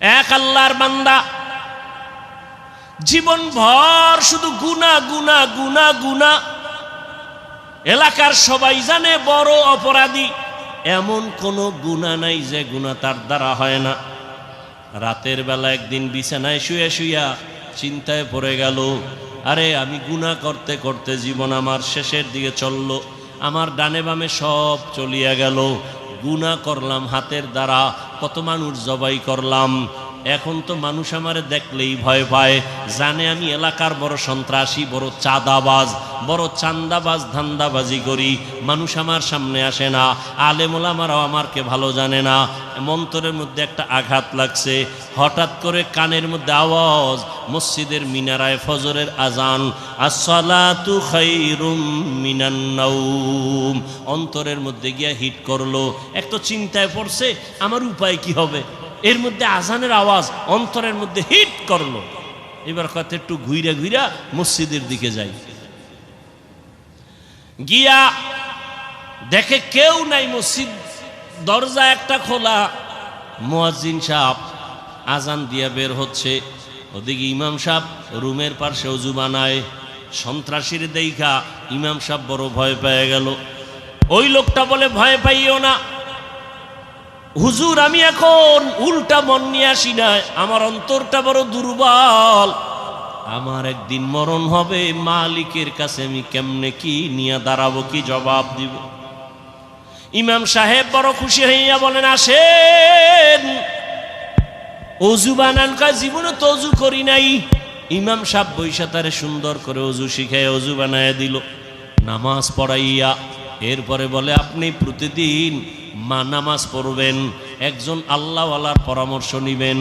এক আল্লাহর বান্দা জীবন ভর শুধু গুনাহ গুনাহ গুনাহ গুনাহ। এলাকার সবাই জানে বড় অপরাধী, এমন কোনো গুনাহ নাই যে গুনাহ তার দ্বারা হয় না। রাতের বেলা একদিন বিছানায় শুয়ে শুইয়া চিন্তায় পড়ে গেল, আরে আমি গুনাহ করতে করতে জীবন আমার শেষের দিকে চলল, আমার ডানে বামে সব চলিয়া গেল। গুনাহ করলাম হাতের দ্বারা, কত মানুষ জবাই করলাম। এখন তো মানুষ আমারে দেখলেই ভয় পায়, জানে আমি এলাকার বড় সন্ত্রাসী, বড় চাঁদাবাজ, বড় চান্দাবাজ, ধান্দাবাজি করি। মানুষ আমার সামনে আসে না, আলেম ওলামারাও আমারকে ভালো জানে না। মন্তরের মধ্যে একটা আঘাত লাগছে, হঠাৎ করে কানের মধ্যে আওয়াজ, মসজিদের মিনারায় ফজরের আজান, আসসালাতু খায়রুম মিনান নাওম। অন্তরের মধ্যে গিয়া হিট করলো। একটু চিন্তায় পড়ছে, আমার উপায় কি হবে। এর মধ্যে আজানের আওয়াজ অন্তরের মধ্যে হিট করলো। এবার কত একটু ঘুইরা ঘুইরা মসজিদের দিকে যাই, গিয়া দেখে কেউ নাই, মসজিদ দরজা একটা খোলা। মুয়াজ্জিন সাহেব আজান দিয়া বের হচ্ছে, ওদিকে ইমাম সাহেব রুমের পাশে ওযু বানায়। সন্ত্রাসীর দেইখা ইমাম সাহেব বড় ভয় পেয়ে গেল। ওই লোকটা বলে, ভয় পাইও না হুজুর, আমি এখন উল্টা মন নিয়ে আসি না, আমার অন্তরটা বড় দুর্বল। আমার একদিন মরণ হবে, মালিকের কাছে আমি কেমনে কি নিয়ে দাঁড়াবো, কি জবাব দিব। ইমাম সাহেব বড় খুশি হইয়া বলেন, আসেন অজু বানান। কয় জীবনে তো অজু করি নাই। ইমাম সাহেব বৈশা তারে সুন্দর করে অজু শিখায় অজু বানায় দিল, নামাজ পড়াইয়া। এরপরে বলে, আপনি প্রতিদিন নামাজ পড়বেন, একজন আল্লাহওয়ালার পরামর্শ নিবেন।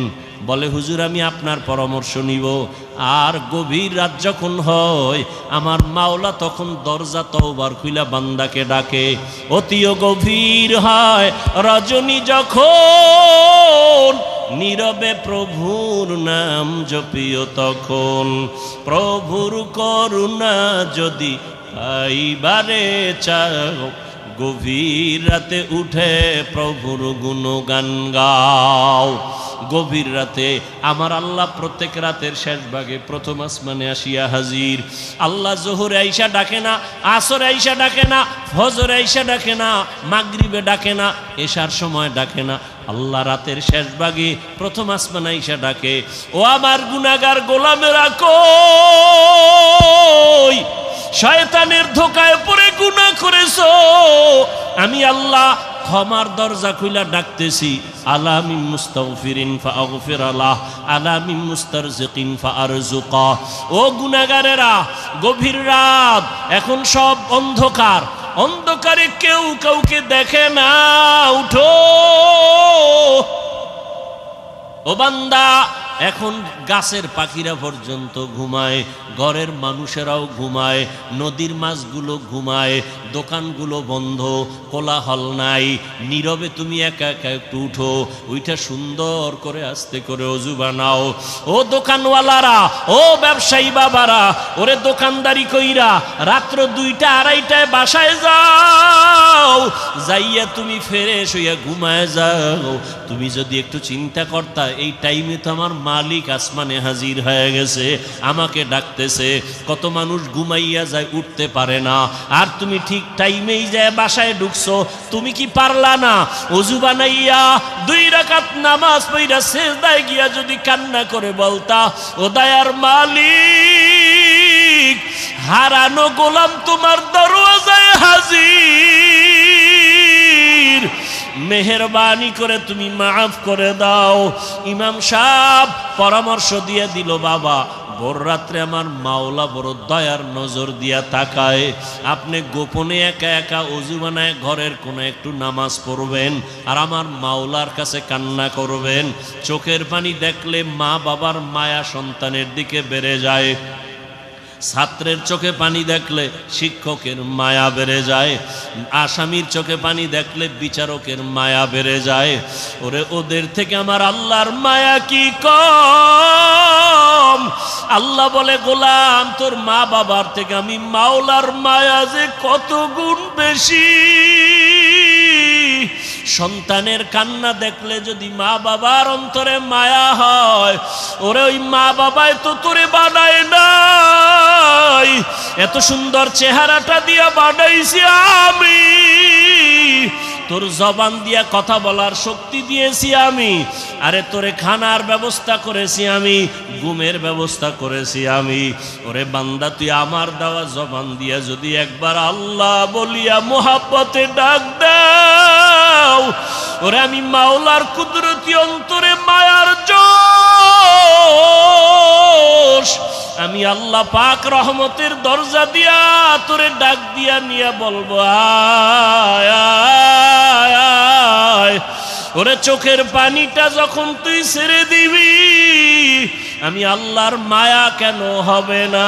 বলে, হুজুর আমি আপনার পরামর্শ নিব। আর গভীর রাত যখন হয়, আমার মাওলা তখন দরজা তওবার খুইলা বান্দাকে ডাকে। অতিও গভীর হয় রজনী যখন, নীরবে প্রভুর নাম জপিও তখন। প্রভুর করুণা যদি পাইবারে চাও, গভীর রাতে উঠে প্রভুর গুণগান গাও। গভীর রাতে আমার আল্লাহ প্রত্যেক রাতের শেষ ভাগে প্রথম আসমানে আসিয়া হাজির। আল্লাহ জোহরে আইসা ডাকে না, আসরে আইসা ডাকে না, ফজরে আইসা ডাকে না, মাগরিবে ডাকে না, এশার সময় ডাকে না। আল্লাহ রাতের শেষ ভাগে প্রথম আসমানে আইসা ডাকে, ও আমার গুনাহগার গোলামেরা কই? শয়তানের ধোকায় পড়ে গুনাহ করেছো, আমি আল্লাহ ক্ষমার দরজা খুইলা ডাকতেছি। আলা মিন মুস্তাগফিরিন ফাগফির আলাহ, আলা মিন মুস্তারজিকিন ফারজুকা। ও গুনাহগারেরা, গভীর রাত, এখন সব অন্ধকার, অন্ধকারে কেউ কাউকে দেখে না, উঠো ও বান্দা। এখন গাছের পাখিরা পর্যন্ত ঘুমায়, ঘরের মানুষেরাও ঘুমায়, নদীর মাছগুলো ঘুমায়, দোকানগুলো বন্ধ, কোলাহল নাই, নীরবে তুমি একা একা একটু উঠো, ওইটা সুন্দর করে আস্তে করে অজু বানাও। ও দোকানওয়ালারা, ও ব্যবসায়ী বাবারা, ওরে দোকানদারি কইরা রাত্র 2টা 2:30টায় বাসায় যাও, যাইয়া তুমি ফ্রেশ হইয়া ঘুমায় যাও। তুমি যদি একটু চিন্তা করতা, এই টাইমে তো আমার মালিক আসমানে হাজির হয়ে গেছে, আমাকে ডাকতেছে। কত মানুষ ঘুমাইয়া যায়, উঠতে পারে না, আর তুমি ঠিক টাইমেই যায় বাসায় ঢুকছো। তুমি কি পারলা না ওযু বানাইয়া 2 রাকাত নামাজ পড়া সিজদায় গিয়া যদি কান্না করে বলতা, ও দয়ার মালিক, হারানো গোলাম তোমার দরওয়াজায় হাজির, মেহেরবানি করে তুমি মাফ করে দাও। ইমাম সাহেব পরামর্শ দিয়ে দিল, বাবা ভোর রাত্রে আমার মাওলা বড় দয়ার নজর দিয়া তাকায়। আপনি গোপনে একা একা ওযু বানায় ঘরের কোনে একটু নামাজ পড়বেন, আর আমার মাওলার কাছে কান্না করবেন। চোখের পানি দেখলে মা বাবার মায়া সন্তানের দিকে বেড়ে যায়, ছাত্রের চোখে পানি দেখলে শিক্ষকের মায়া বেড়ে যায়, আসামির চোখে পানি দেখলে বিচারকের মায়া বেড়ে যায়। ওরে ওদের থেকে আমার আল্লাহর মায়া কি কম? আল্লাহ বলে, গোলাম তোর মা বাবার থেকে আমি মাওলার মায়া যে কত গুণ বেশি। সন্তানের কান্না দেখলে যদি মা বাবার অন্তরে মায়া হয়, ওরে ওই মা বাবাই তো তোরে বানায় নাই, এত সুন্দর চেহারাটা দিয়া বানাইছি আমি, তোর জবান দিয়া কথা বলার শক্তি দিয়েছি আমি, আরে তোরে খানার ব্যবস্থা করেছি আমি, ঘুমের ব্যবস্থা করেছি আমি। ওরে বান্দা, তুই আমার দেওয়া জবান দিয়া যদি একবার আল্লাহ বলিয়া মোহাব্বতে ডাক দাও, ওরে আমি মাওলার কুদরতি অন্তরে মায়ার জোশ, আমি আল্লাহ পাক রহমতের দরজা দিয়া তোরে ডাক দিয়া নিয়ে বলবো আয় আয় আয়। ওরে চোখের পানিটা যখন তুই ছেড়ে দিবি, আমি আল্লাহর মায়া কেন হবে না,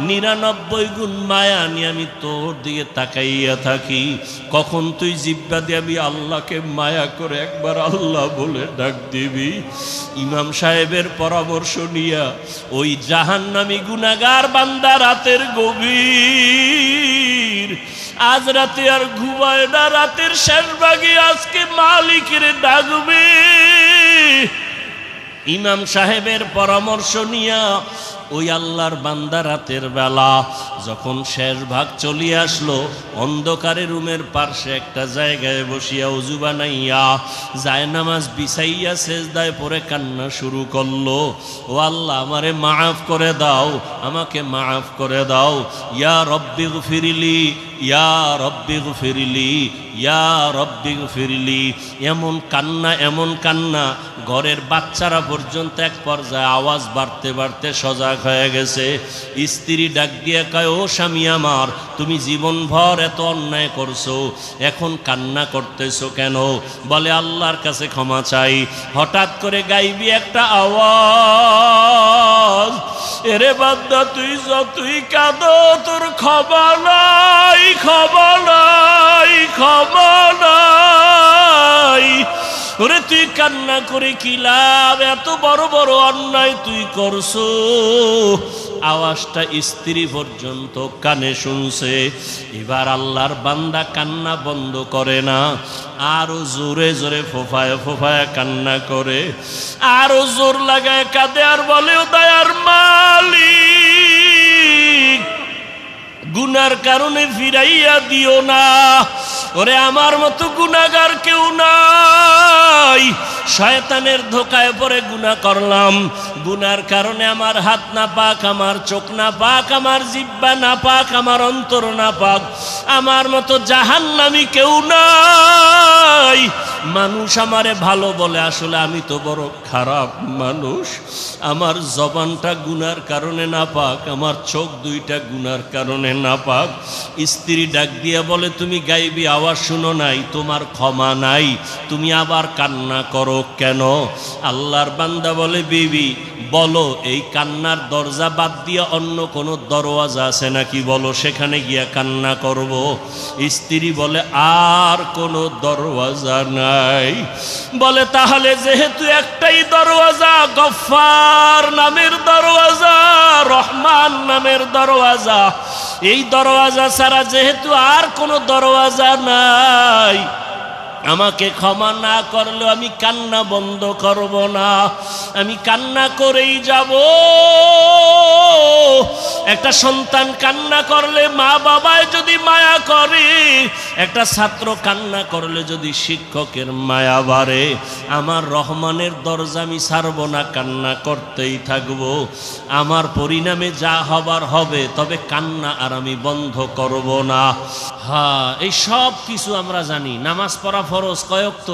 99 গুণ মায়া নিয়ে আমি তোর দিকে তাকাইয়া থাকি। কখন তুই জিব্বা দিয়ে আমি আল্লাহকে মায়া করে একবার আল্লাহ বলে ডাক দিবি। ইমাম সাহেবের পরামর্শ নিয়া ওই জাহান্নামী গুনাহগার বান্দা রাতের গভীর, আজ রাতে আর ঘুমায় না, রাতের শেষ ভাগে আজকে মালিকের ডাকবে। ইমাম সাহেবের পরামর্শ নিয়া ওই আল্লাহর বান্দা রাতের বেলা যখন শেষ ভাগ চলিয়ে আসলো, অন্ধকারে রুমের পার্শ্বে একটা জায়গায় বসিয়া ওযু বানাইয়া জায়নামাজ বিছাইয়া সেজদায় পড়ে কান্না শুরু করলো। ও আল্লাহ, আমারে মাফ করে দাও, আমাকে মাফ করে দাও, ইয়া রব্বি গফিরলি, ইয়া রব্বি গফিরলি, ইয়া রব্বি গফিরলি। এমন কান্না, এমন কান্না, ঘরের বাচ্চারা পর্যন্ত এক পর্যায়ে আওয়াজ বাড়তে বাড়তে সজাগ হয়ে গেছে। স্ত্রী ডাক দিয়ে কয়, ও স্বামী আমার, তুমি জীবনভর এত অন্যায় করছো, এখন কান্না করতেছো কেন? বলে আল্লাহর কাছে ক্ষমা চাই। হঠাৎ করে গাইবি একটা আওয়াজ, এরে বান্দা তুই যতই কাঁদো তোর ক্ষমা নাই, ক্ষমা নাই, ক্ষমা নাই। ওরে তুই কান্না করে কি লাভ, এত বড় বড় অন্যায় তুই করছো। আওয়াজটা স্ত্রী পর্যন্ত কানে শুনছে। এবার আল্লাহর বান্দা কান্না বন্ধ করে না, আরো জোরে জোরে ফোফায় ফোফায় কান্না করে, আরো জোর লাগায় কাঁদে আর বলে, ও দয়ার মালিক, গুনার কারণে ফিরাইয়া দিও না। ওরে আমার মতো গুনাহগার কেউ নাই, শয়তানের ধোকায় পড়ে গুনাহ করলাম, গুনার কারণে আমার হাত না পাক, আমার চোখ না পাক, আমার জিহ্বা না পাক, আমার অন্তর না পাক, আমার মতো জাহান্নামী কেউ নাই। মানুষ আমারে ভালো বলে, আসলে আমি তো বড় খারাপ মানুষ। আমার জবানটা গুনার কারণে না পাক, আমার চোখ দুইটা গুনার কারণে না পাক। স্ত্রী ডাক দিয়া বলে, তুমি গাইবি আওয়াজ শুনো নাই, তোমার ক্ষমা নাই, তুমি আবার কান্না করো কেন? আল্লাহর বান্দা বলে, বিবি বলো, এই কান্নার দরজা বাদ দিয়া অন্য কোনো দরওয়াজা আছে নাকি, বলো, সেখানে গিয়া কান্না করব। স্ত্রী বলে, আর কোনো দরওয়াজা নাই। বলে, তাহলে যেহেতু একটাই দরওয়াজা, গফফার নামের দরওয়াজা, রহমান নামের দরওয়াজা, এই দরওয়াজা ছাড়া যেহেতু আর কোনো দরওয়াজা নাই, আমাকে ক্ষমা না করলেও আমি কান্না বন্ধ করব না, আমি কান্না করেই যাব। একটা সন্তান কান্না করলে মা বাবায় যদি মায়া করে, একটা ছাত্র কান্না করলে যদি শিক্ষকের মায়া বাড়ে, আমার রহমানের দরজা আমি ছাড়ব না, কান্না করতেই থাকব। আমার পরিণামে যা হবার হবে, তবে কান্না আর আমি বন্ধ করব না। হ্যাঁ, এই সব কিছু আমরা জানি। নামাজ পড়া ফরজ কয় ওয়াক্ত?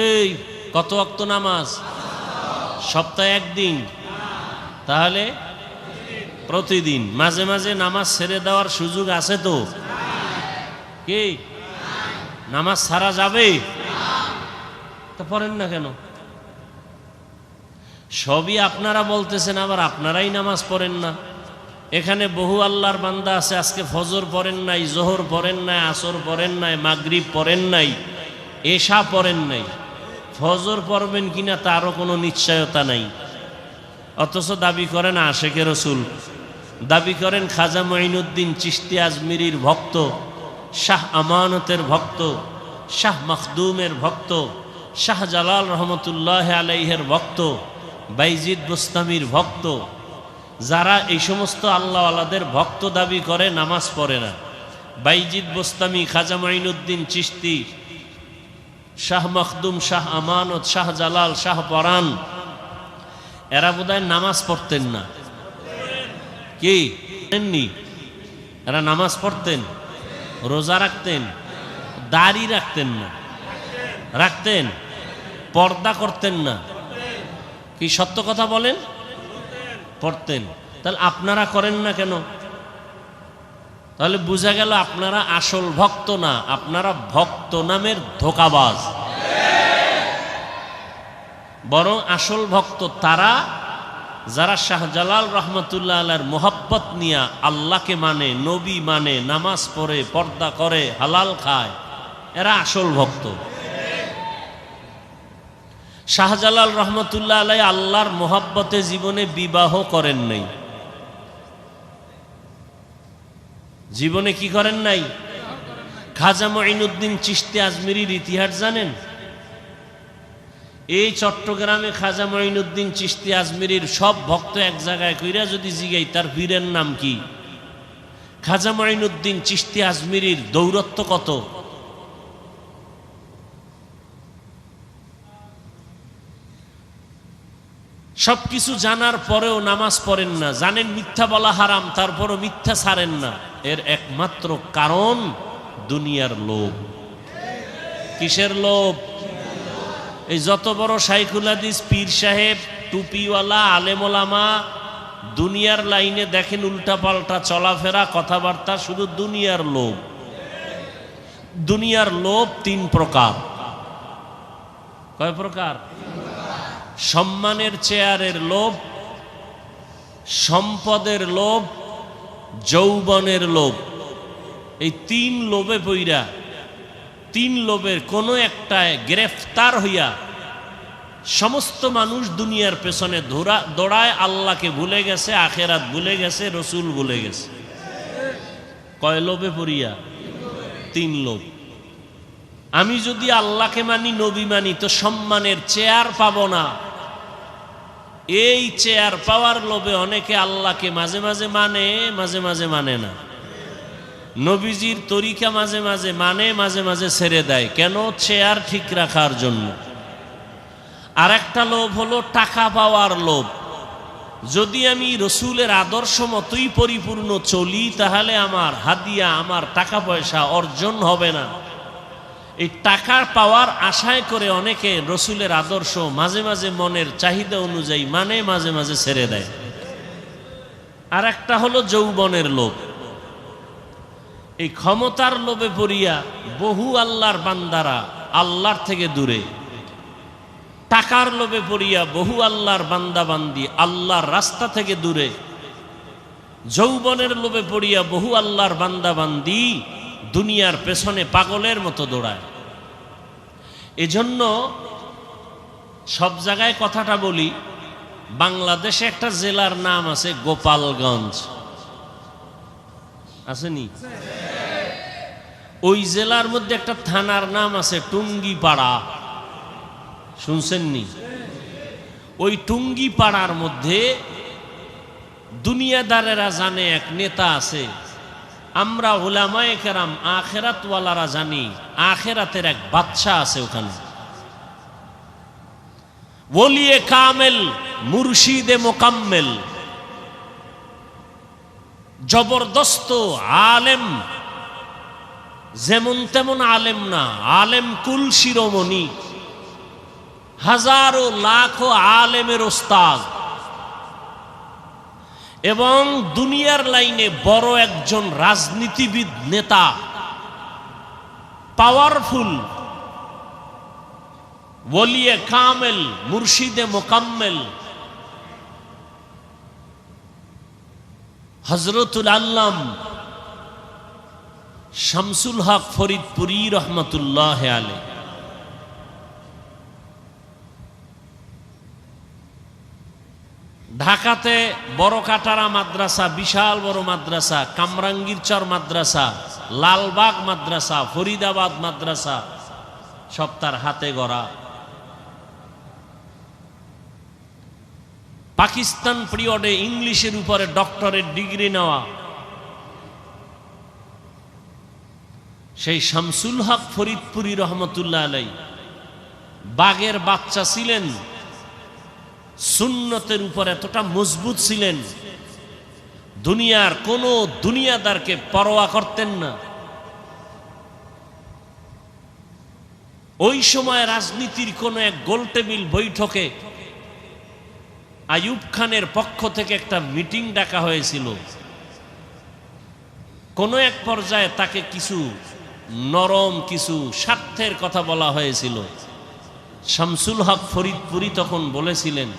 এই কত ওয়াক্ত নামাজ? সপ্তাহে একদিন, তাহলে প্রতিদিন। মাঝে মাঝে নামাজ ছেড়ে দেওয়ার সুযোগ আছে তো? কি নামাজ ছাড়া যাবে? তা পড়েন না কেন? সবই আপনারা বলতেছেন, আবার আপনারাই নামাজ পড়েন না। এখানে বহু আল্লাহর বান্দা আছে, আজকে ফজর পড়েন নাই, জোহর পড়েন নাই, আসর পড়েন নাই, মাগরিব পড়েন নাই, এশা পড়েন নাই। ফজর পড়বেন কিনা তারও কোনো নিশ্চয়তা নাই, অথচ দাবি করেন আশেকে রসুল, দাবি করেন খাজা মঈনুদ্দিন চিশতি আজমিরির ভক্ত, শাহ আমানতের ভক্ত, শাহ মখদুমের ভক্ত, শাহজালাল রহমতুল্লাহ আলাইহের ভক্ত, বাইজিদ বুস্তামির ভক্ত, যারা এই সমস্ত আল্লাহওয়ালাদের ভক্ত দাবি করে নামাজ পড়ে না, বাইজিদ বুস্তামি, খাজা মাইনুদ্দিন চিশতি, শাহ মখদুম, শাহ আমানত, শাহ জালাল, শাহ পরান, এরা বোধহয় নামাজ পড়তেন না। কি এরা নামাজ পড়তেন, রোজা রাখতেন, দাড়ি রাখতেন না? রাখতেন। পর্দা করতেন না? কি সত্য কথা বলেন? পড়তেন। তাহলে আপনারা করেন না কেন? তাহলে বোঝা গেল আপনারা আসল ভক্ত না, আপনারা ভক্ত নামের ধোঁকাবাজ। বরং আসল ভক্ত তারা যারা শাহজালাল রহমতুল্লাহ আলাইহির মোহাব্বত নিয়ে আল্লাহকে মানে, নবী মানে, নামাজ পড়ে, পর্দা করে, হালাল খায়, এরা আসল ভক্ত। শাহজালাল রহমতুল্লাহ আলাইহি আল্লাহর মোহাব্বতে জীবনে বিবাহ করেন নাই। জীবনে কি করেন নাই? খাজা মাইনুদ্দিন চিশতি আজমিরির ইতিহাস জানেন? এই চট্টগ্রামে খাজা মাইনুদ্দিন চিশতি আজমিরির সব ভক্ত এক জায়গায় কইরা যদি জিগাই তার পীরের নাম কি, খাজা মাইনুদ্দিন চিশতি আজমিরির দৌরত্ব কত? সবকিছু জানার পরেও নামাজ পড়েন না, জানেন মিথ্যা বলা হারাম, তারপরও মিথ্যা ছাড়েন না। এর একমাত্র কারণ দুনিয়ার লোভ। কিসের লোভ? এই যত বড় শাইখুল হাদিস, পীর সাহেব, টুপিওয়ালা, আলেম ওলামা, দুনিয়ার লাইনে দেখেন উল্টা পাল্টা চলাফেরা, কথাবার্তা, শুধু দুনিয়ার লোভ। দুনিয়ার লোভ তিন প্রকার। কয় প্রকার? সম্মানের চেয়ারের লোভ, সম্পদের লোভ, যৌবনের লোভ। এই তিন লোভে পইরা, তিন লোভের কোনো একটায় গ্রেফতার হইয়া সমস্ত মানুষ দুনিয়ার পেছনে দৌড়ায়, আল্লাহকে ভুলে গেছে, আখেরাত ভুলে গেছে, রসুল ভুলে গেছে। কয় লোভে পড়িয়া? তিন লোভ। আমি যদি আল্লাহকে মানি, নবী মানি, তো সম্মানের চেয়ার পাবো না। এই চেয়ার পাওয়ার লোভে অনেকে আল্লাহকে মাঝে মাঝে মানে, মাঝে মাঝে মানে না। নবীজির তরিকা মাঝে মাঝে মানে, মাঝে মাঝে ছেড়ে দেয়। কেন? চেয়ার ঠিক রাখার জন্য। আর একটা লোভ হলো টাকা পাওয়ার লোভ। যদি আমি রসুলের আদর্শ মতোই পরিপূর্ণ চলি, তাহলে আমার হাদিয়া, আমার টাকা পয়সা অর্জন হবে না। এই টাকা পাওয়ার আশায় করে অনেকে রসুলের আদর্শ মাঝে মাঝে মনের চাহিদা অনুযায়ী মানে, মাঝে মাঝে ছেড়ে দেয়। আর একটা হলো যৌবনের লোভ। এই ক্ষমতার লোভে পড়িয়া বহু আল্লাহর বান্দারা আল্লাহর থেকে দূরে, টাকার লোভে পড়িয়া বহু আল্লাহর বান্দা বান্দি আল্লাহর রাস্তা থেকে দূরে, যৌবনের লোভে পড়িয়া বহু আল্লাহর বান্দা বান্দি দুনিয়ার পেছনে পাগলের মতো দৌড়ায়। এজন্য সব জায়গায় কথাটা বলি, বাংলাদেশে একটা জেলার নাম আছে গোপালগঞ্জ, আসেনি? ওই জেলার মধ্যে একটা থানার নাম আছে টুঙ্গিপাড়া, শুনছেননি? ওই টুঙ্গিপাড়ার মধ্যে দুনিয়াদারেরা জানে এক নেতা আছে, আমরা উলামায়ে কেরাম আখেরাতওয়ালারা জানি আখেরাতের এক বাদশা আছে ওখানে। ওলিয়ে কামেল, মুর্শিদে মোকাম্মেল, জবরদস্ত আলেম, যেমন তেমন আলেম না, আলেম কুল শিরোমণি, হাজারো লাখো আলেমের ওস্তাদ, এবং দুনিয়ার লাইনে বড় একজন রাজনীতিবিদ, নেতা, পাওয়ারফুল, ওলিয়ে কামেল, মুর্শিদে মোকাম্মেল, হযরতুল আল্লাম শামসুল হক ফরিদপুরি রহমতুল্লাহ আলাইহি। ঢাকাতে বড় কাটারা মাদ্রাসা, বিশাল বড় মাদ্রাসা, কামরাঙ্গীরচর মাদ্রাসা, লালবাগ মাদ্রাসা, ফরিদাবাদ মাদ্রাসা, সব তার হাতে গড়া। পাকিস্তান পিরিয়ডে ইংলিশের উপরে ডক্টরেট ডিগ্রি নেওয়া সেই শামসুল হক ফরিদপুরি রহমতুল্লাহ আলাই বাঘের বাচ্চা ছিলেন, সুন্নতের উপর এতটা মজবুত ছিলেন, দুনিয়ার কোন দুনিয়াদারকে পরোয়া করতেন না। ওই সময় রাজনীতির কোন এক গোলটেবিল বৈঠকে আইয়ুব খানের পক্ষ থেকে একটা মিটিং ডাকা হয়েছিল। কোন এক পর্যায়ে তাকে কিছু নরম কিছু স্বার্থের কথা বলা হয়েছিল। শামসুল হক ফরিদপুরি তখন বলেছিলেন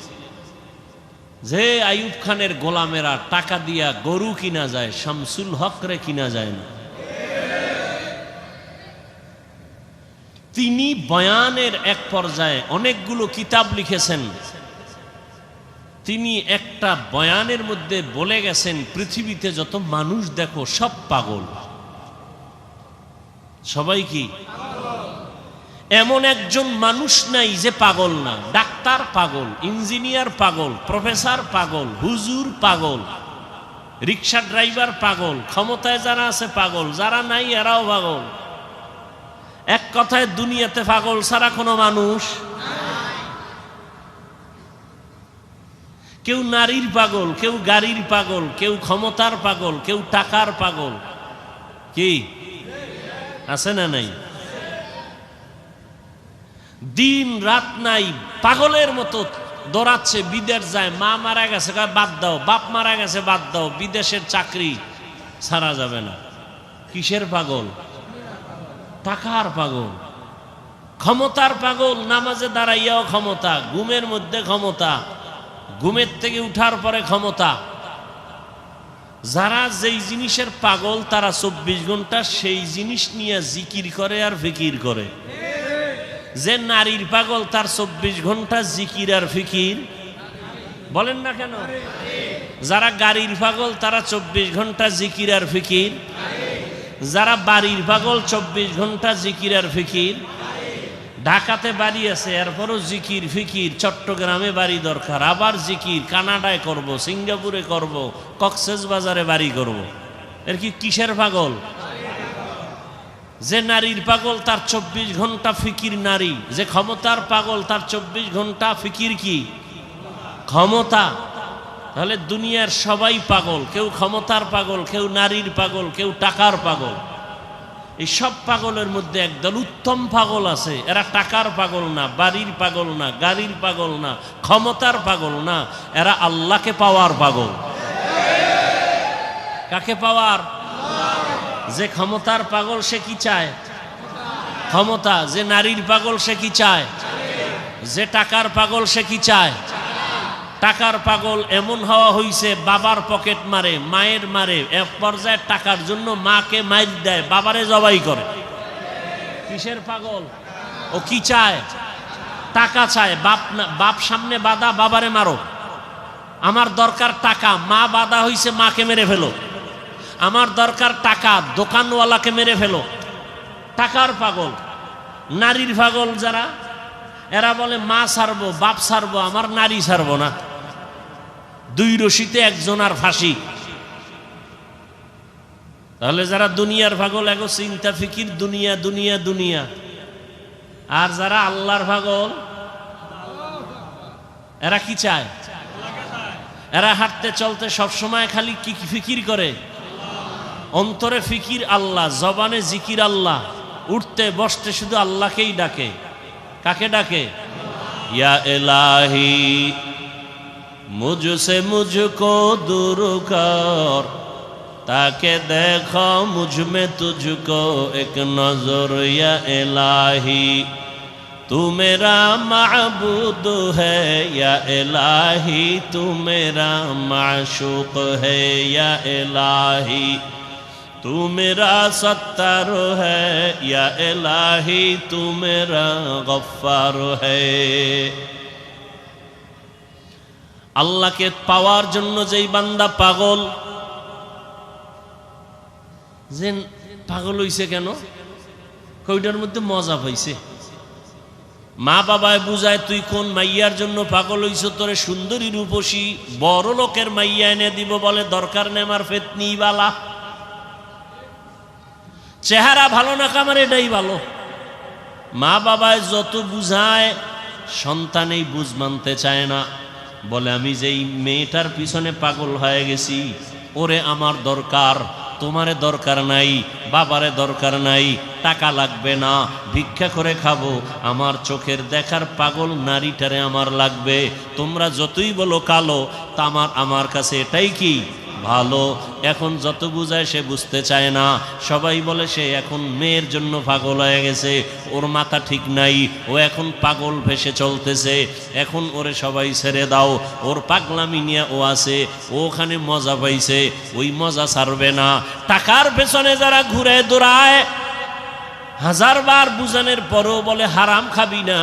যে আইয়ুব খানের গোলামেরা টাকা দিয়া গরু কিনা যায়, শামসুল হক রে কিনা যায় না। তিনি বয়ানের এক পর্যায়ে অনেকগুলো কিতাব লিখেছেন। তিনি একটা বয়ানের মধ্যে বলে গেছেন, পৃথিবীতে যত মানুষ দেখো সব পাগল। সবাই কি? এমন একজন মানুষ নাই যে পাগল না। ডাক্তার পাগল, ইঞ্জিনিয়ার পাগল, প্রফেসর পাগল, হুজুর পাগল, রিক্সা ড্রাইভার পাগল, ক্ষমতায় যারা আছে পাগল, যারা নাই এরাও পাগল। এক কথায় দুনিয়াতে পাগল ছাড়া কোনো মানুষ। কেউ নারীর পাগল, কেউ গাড়ির পাগল, কেউ ক্ষমতার পাগল, কেউ টাকার পাগল। কি আছে না নাই? দিন রাত নাই, পাগলের মতো দৌড়াচ্ছে। বিদেশ যায়, মা মারা গেছে বাদ দাও, বাপ মারা গেছে বাদ দাও, বিদেশের চাকরি ছাড়া যাবে না। কিসের পাগল? টাকার পাগল, ক্ষমতার পাগল। নামাজে দাঁড়াইয়াও ক্ষমতা, ঘুমের মধ্যে ক্ষমতা, ঘুমের থেকে উঠার পরে ক্ষমতা। যারা যেই জিনিসের পাগল তারা 24 ঘন্টা সেই জিনিস নিয়ে জিকির করে আর ফিকির করে। যে নারীর পাগল তার 24 ঘন্টা জিকির আর ফিকির। বলেন না কেন? যারা গাড়ির পাগল তারা 24 ঘন্টা জিকির আর ফিকির। যারা বাড়ির পাগল 24 ঘন্টা জিকির আর ফিকির। ঢাকাতে বাড়ি আছে এরপরও জিকির ফিকির, চট্টগ্রামে বাড়ি দরকার, আবার জিকির, কানাডায় করব, সিঙ্গাপুরে করব, কক্সবাজারে বাড়ি করব। এর কি কিসের পাগল? যে নারীর পাগল তার 24 ঘন্টা ফিকির নারী। যে ক্ষমতার পাগল তার 24 ঘন্টা ফিকির কি? ক্ষমতা। তাহলে দুনিয়ার সবাই পাগল। কেউ ক্ষমতার পাগল, কেউ নারীর পাগল, কেউ টাকার পাগল। এই সব পাগলের মধ্যে একদল উত্তম পাগল আছে। এরা টাকার পাগল না, বাড়ির পাগল না, গাড়ির পাগল না, ক্ষমতার পাগল না, এরা আল্লাহকে পাওয়ার পাগল। কাকে পাওয়ার? যে ক্ষমতার পাগল সে কি চায়? ক্ষমতা। যে নারীর পাগল সে কি চায়? যে টাকার পাগল সে কি চায়? টাকার পাগল এমন হওয়া হইছে বাবার পকেট মারে, মায়ের মারে, এক পর্যায়ে টাকার জন্য মাকে মাইর দেয়, বাবারে জবাই করে। কিসের পাগল? ও কি চায়? টাকা চায়। বাপ সামনে বাধা, বাবারে মারো। আমার দরকার টাকা, মা বাধা হইছে, মাকে মেরে ফেলো। আমার দরকার টাকা, দোকানওয়ালাকে মেরে ফেলো। টাকার পাগল। নারীর পাগল যারা, এরা বলে মা ছাড়বো, বাপ ছাড়বো, আমার নারী ছাড়বো না। 2 রশিতে একজনার ফাঁসি। তাহলে যারা দুনিয়ার পাগল এগো চিন্তা ফিকির দুনিয়া দুনিয়া দুনিয়া। আর যারা আল্লাহর পাগল এরা কি চায়? এরা হাঁটতে চলতে সবসময় খালি কি ফিকির করে? অন্তরে ফিকির আল্লাহ, জবানে জিকির আল্লাহ, উঠতে বসতে শুধু আল্লাহকেই ডাকে। কাকে ডাকে? ইয়া ইলাহি মুঝসে মুঝকো दूर कर, ताके देखो मुझ में तुझको एक नजर। या इलाही तू मेरा माबूद है, या इलाही तू मेरा माशूक है, या इलाही तू मेरा सत्तार है, या इलाही तू मेरा गफ्फार है। আল্লাহকে পাওয়ার জন্য যেই বান্দা পাগল, যে পাগল হইছে কেন? কইটার মধ্যে মজা পাইছে। মা বাবায় বুঝায় তুই কোন মাইয়ার জন্য পাগল হইছ, তোরে সুন্দরী রূপসী বড় লোকের মাইয়া এনে দিব, বলে দরকার নেই আমার ফেতনি বালা, চেহারা ভালো না কামার এটাই ভালো। মা বাবায় যত বুঝায় সন্তান এই বুঝ মানতে চায় না, বলে আমি যেই মেয়েটার পিছনে পাগল হয়ে গেছি ওরে আমার দরকার, তোমারে দরকার নাই, বাবারে দরকার নাই, টাকা লাগবে না, ভিক্ষা করে খাবো, আমার চোখের দেখার পাগল নারীটারে আমার লাগবে। তোমরা যতই বলো কালো, তা আমার কাছে এটাই কি ভালো। এখন যত বুঝায় সে বুঝতে চায় না, সবাই বলে সে এখন মেয়ের জন্য পাগল হয়ে গেছে, ওর মাথা ঠিক নাই, ও এখন পাগল ভেসে চলতেছে, এখন ওরে সবাই ছেড়ে দাও, ওর পাগলামি নিয়ে ও আছে, ও ওখানে মজা পাইছে, ওই মজা ছাড়বে না। টাকার পেছনে যারা ঘুরে দৌড়ায়, হাজারবার বুঝানোর পরও বলে হারাম খাবি না,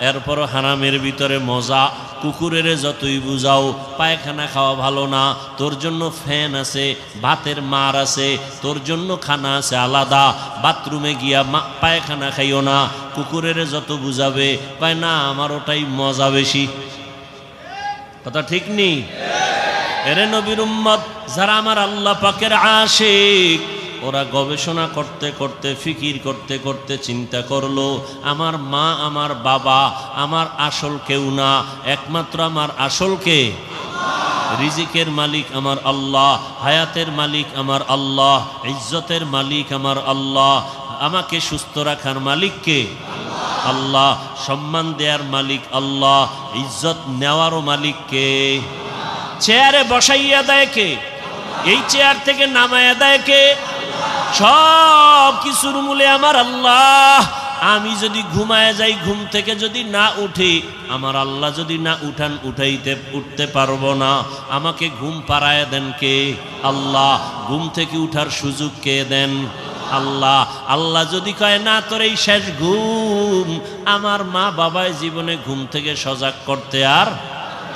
এরপরও হারামের ভিতরে মজা। কুকুরের যতই বুঝাও পায়খানা খাওয়া ভালো না, তোর জন্য ফ্যান আছে, ভাতের মার আছে, তোর জন্য খানা আছে আলাদা, বাথরুমে গিয়া পায়খানা খাইও না। কুকুরের যত বুঝাবে পায় না আমার ওটাই মজা বেশি। কথা ঠিক নেই? এরে নবীর উম্মত যারা আমার আল্লাহ পাকের আশিক, ওরা গবেষণা করতে করতে ফিকির করতে করতে চিন্তা করলো, আমার মা আমার বাবা আমার আসল কেউ না, একমাত্র আমার আসল কে? রিজিকের মালিক আমার আল্লাহ, হায়াতের মালিক আমার আল্লাহ, ইজ্জতের মালিক আমার আল্লাহ, আমাকে সুস্থ রাখার মালিক কে? আল্লাহ, সম্মান দেওয়ার মালিক আল্লাহ, ইজ্জত নেওয়ারও মালিক কে? চেয়ারে বসাইয়া দেয় কে? এই চেয়ার থেকে নামাইয়া দেয় কে? সব কিছুর মূলে আমার আল্লাহ। আমি যদি ঘুমায় যাই, ঘুম থেকে যদি না উঠি, আমার আল্লাহ যদি না উঠতে পারবো না, আমাকে ঘুম পাড়ায় দেন কে? আল্লাহ। ঘুম থেকে উঠার সুযোগ কে দেন? আল্লাহ। আল্লাহ যদি কয় না তোর এই শেষ ঘুম, আমার মা বাবায় জীবনে ঘুম থেকে সজাগ করতে আর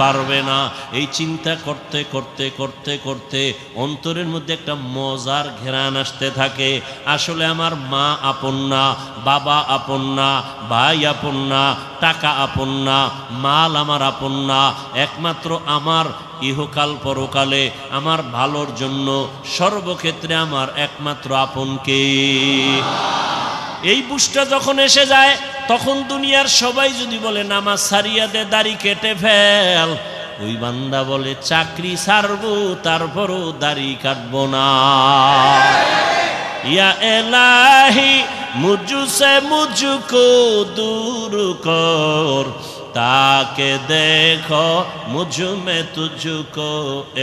পারবে না। এই চিন্তা করতে করতে করতে করতে অন্তরের মধ্যে একটা মজার ঘেরান আসতে থাকে। আসলে আমার মা আপন না, বাবা আপন না, ভাই আপন না, টাকা আপন না, মাল আমার আপন না, একমাত্র আমার ইহকাল পরকালে আমার ভালোর জন্য সর্বক্ষেত্রে আমার একমাত্র আপন কে? এই বুঝটা যখন এসে যায়, তখন দুনিয়ার সবাই যদি বলে নামাজ ছাড়িয়া দে, দাড়ি কেটে ফেল, ওই বান্দা বলে চাকরি ছাড়বো তারপরও দাড়ি কাটবো না। ইয়া এলাহি মুঝসে মুঝকো দূর কর, তাকে দেখো মুঝ মে তুঝকো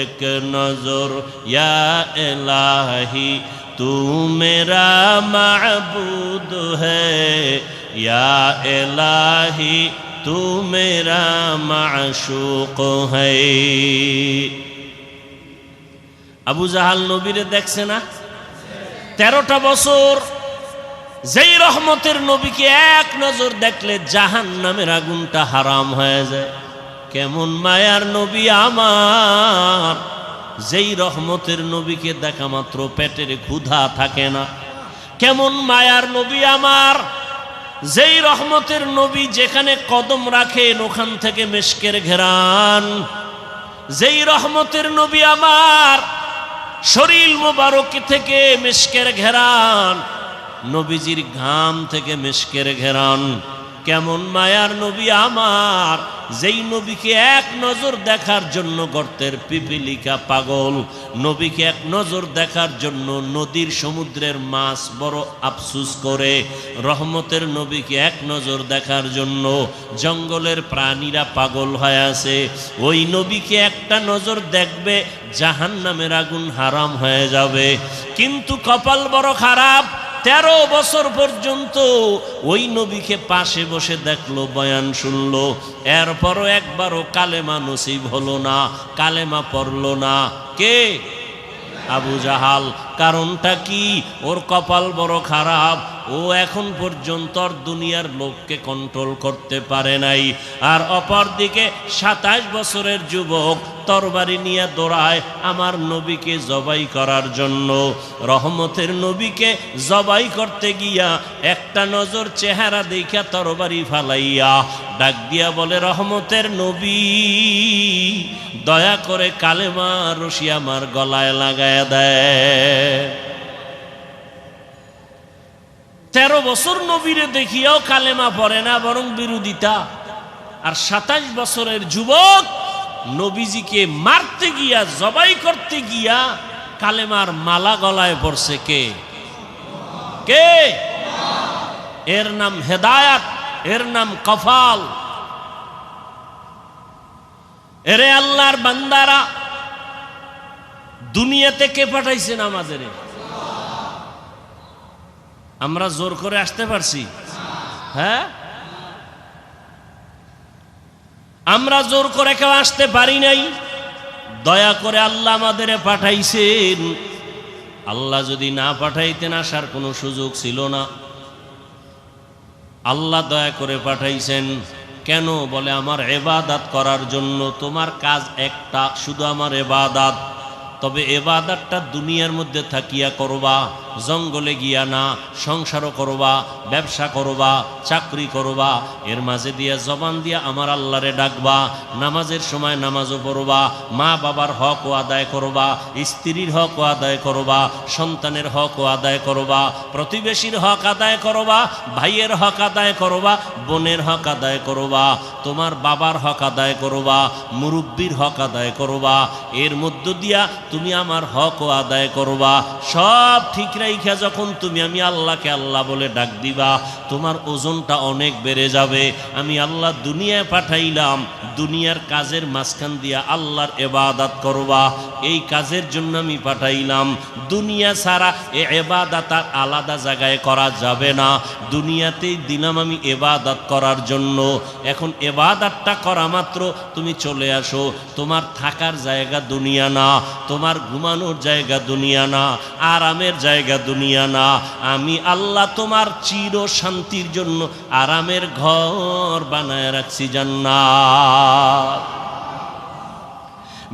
এক নজর। ইয়া এলাহি तू मेरा माबूद है, या इलाही तू मेरा माशूक है। আবু জাহাল নবীরে দেখছে না? 13টা বছর যেই রহমতের নবীকে এক নজর দেখলে জাহান্নামের আগুনটা হারাম হয়ে যায়। কেমন মায়ার নবী আমার, যেই রহমতের নবীকে দেখা মাত্র পেটের ক্ষুধা থাকে না। কেমন মায়ার নবী আমার, যেই রহমতের নবী যেখানে কদম রাখেন ওখান থেকে মিশকের ঘেরান। যেই রহমতের নবী আমার, শরীর মোবারক থেকে মিশকের ঘেরান, নবীজির ঘাম থেকে মিশকের ঘেরান। কেমন মায়ার নবী আমার, যেই নবীকে এক নজর দেখার জন্য গর্তের পিপিলিকা পাগল, নবীকে এক নজর দেখার জন্য নদীর সমুদ্রের মাছ বড় আফসুস করে, রহমতের নবীকে এক নজর দেখার জন্য জঙ্গলের প্রাণীরা পাগল হয়ে আছে। ওই নবীকে একটা নজর দেখবে, জাহান্নামের আগুন হারাম হয়ে যাবে। কিন্তু কপাল বড় খারাপ, 13 বছর পর্যন্ত ওই নবীকে পাশে বসে দেখলো, বয়ান শুনলো, এরপরও একবারও কালেমা নসিব হলো না, কালেমা পড়লো না। কে? আবু জাহাল। কারণটা কি? ওর কপাল বড় খারাপ। ও এখন পর্যন্ত দুনিয়ার লোককে কন্ট্রোল করতে পারে নাই। আর অপর দিকে 27 বছরের যুবক তরবারি নিয়ে দৌড়ায় আমার নবীকে জবাই করার জন্য। রহমতের নবীকে জবাই করতে গিয়া একটা নজর চেহারা দেখা তরবারি ফালাইয়া ডাক দিয়া বলে, রহমতের নবী দয়া করে কালেমা রশি আমার গলায় লাগায় দেয়। 13 বছর নবীরে দেখিয়াও কালেমা পড়ে না, বরং বিরোধিতা। আর 27 বছরের যুবক নবীজিকে মারতে গিয়া জবাই করতে গিয়া কালেমার মালা গলায় পড়ছে। কে কে? এর নাম হেদায়াত, এর নাম কফাল। এরে আল্লাহর বান্দারা, দুনিয়াতে কে পাঠাইছেন আমাদের? আমরা জোর করে আসতে পারছি? হ্যাঁ, আমরা জোর করে কেউ আসতে পারি নাই। দয়া করে আল্লাহ আমাদের পাঠাইছেন। আল্লাহ যদি না পাঠাইতেন আসার কোনো সুযোগ ছিল না। আল্লাহ দয়া করে পাঠাইছেন। কেন? বলে আমার ইবাদত করার জন্য। তোমার কাজ একটা, শুধু আমার ইবাদত। তবে ইবাদতটা দুনিয়ার মধ্যে থাকিয়া করবা, জঙ্গলে গিয়া না। সংসারও করবা, ব্যবসা করবা, চাকরি করবা, এর মাঝে দিয়া জবান দিয়া আমার আল্লাহরে ডাকবা। নামাজের সময় নামাজও পড়বা, মা বাবার হকও আদায় করবা, স্ত্রীর হকও আদায় করবা, সন্তানের হকও আদায় করবা, প্রতিবেশীর হক আদায় করবা, ভাইয়ের হক আদায় করবা, বোনের হক আদায় করবা, তোমার বাবার হক আদায় করবা, মুরব্বির হক আদায় করবা। এর মধ্য দিয়া তুমি আমার হকও আদায় করবা। সব ঠিক রাইখা যখন তুমি আমি আল্লাহকে আল্লাহ বলে ডাক দিবা, তোমার ওজনটা অনেক বেড়ে যাবে। আমি আল্লাহ দুনিয়ায় পাঠাইলাম, দুনিয়ার কাজের মাঝখান দিয়া আল্লাহর ইবাদত করবা, এই কাজের জন্য আমি পাঠাইলাম। দুনিয়া ছাড়া এই ইবাদত আর আলাদা জায়গায় করা যাবে না। দুনিয়াতেই দিলাম আমি ইবাদত করার জন্য। এখন ইবাদতটা করা মাত্র তুমি চলে আসো। তোমার থাকার জায়গা দুনিয়া না, তোমার ঘুমানোর জায়গা দুনিয়া না, আরামের জায়গা দুনিয়া না। আমি আল্লাহ তোমার চির শান্তির জন্য আরামের ঘর বানায় রাখছি জান্নাত।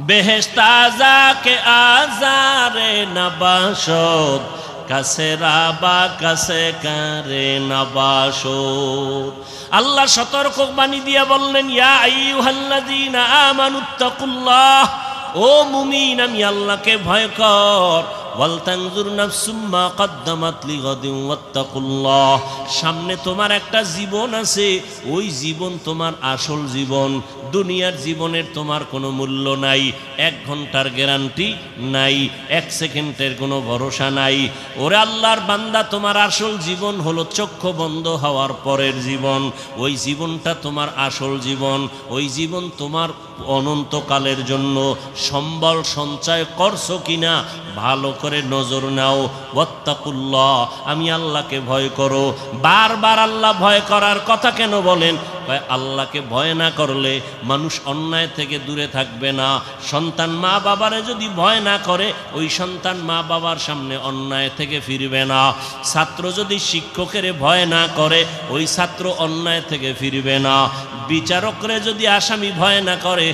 বেহেশত আযাকে আযারে নবাসত, কাছে রাবা কাছে কারে নবাসত। আল্লাহ সতর্ক বাণী দিয়া বললেন, ইয়া আইয়ুহাল্লাযীনা আমানুত্তাকুল্লাহ, ও মুমিন আমি আল্লাহকে ভয় কর। ওয়ালতানজুর নাফসুম মা কদ্দামাত লিগাদিন ওয়াত্তাকুল্লাহ। সামনে তোমার একটা জীবন আছে, ওই জীবন তোমার আসল জীবন। দুনিয়ার জীবনের তোমার কোনো মূল্য নাই, 1 ঘন্টার গ্যারান্টি নাই, 1 সেকেন্ডের কোনো ভরসা নাই। ওরে আল্লাহর বান্দা, তোমার আসল জীবন হলো চক্ষু বন্ধ হওয়ার পরের জীবন। ওই জীবনটা তোমার আসল জীবন, ওই জীবন তোমার অনন্তকালের জন্য। সম্বল সঞ্চয় করছো কিনা ভালো করে নজর নাও। ওয়াত্তাকুল্লাহ, আমি আল্লাহকে ভয় করো। বারবার আল্লাহ ভয় করার কথা কেন বলেন? আল্লাহকে ভয় না করলে মানুষ অন্যায় থেকে দূরে থাকবে না। সন্তান মা বাবারে যদি ভয় না করে, ওই সন্তান মা বাবার সামনে অন্যায় থেকে ফিরবে না। ছাত্র যদি শিক্ষকের ভয় না করে, ওই ছাত্র অন্যায় থেকে ফিরবে না। বিচারকরে যদি আসামি ভয় না করে,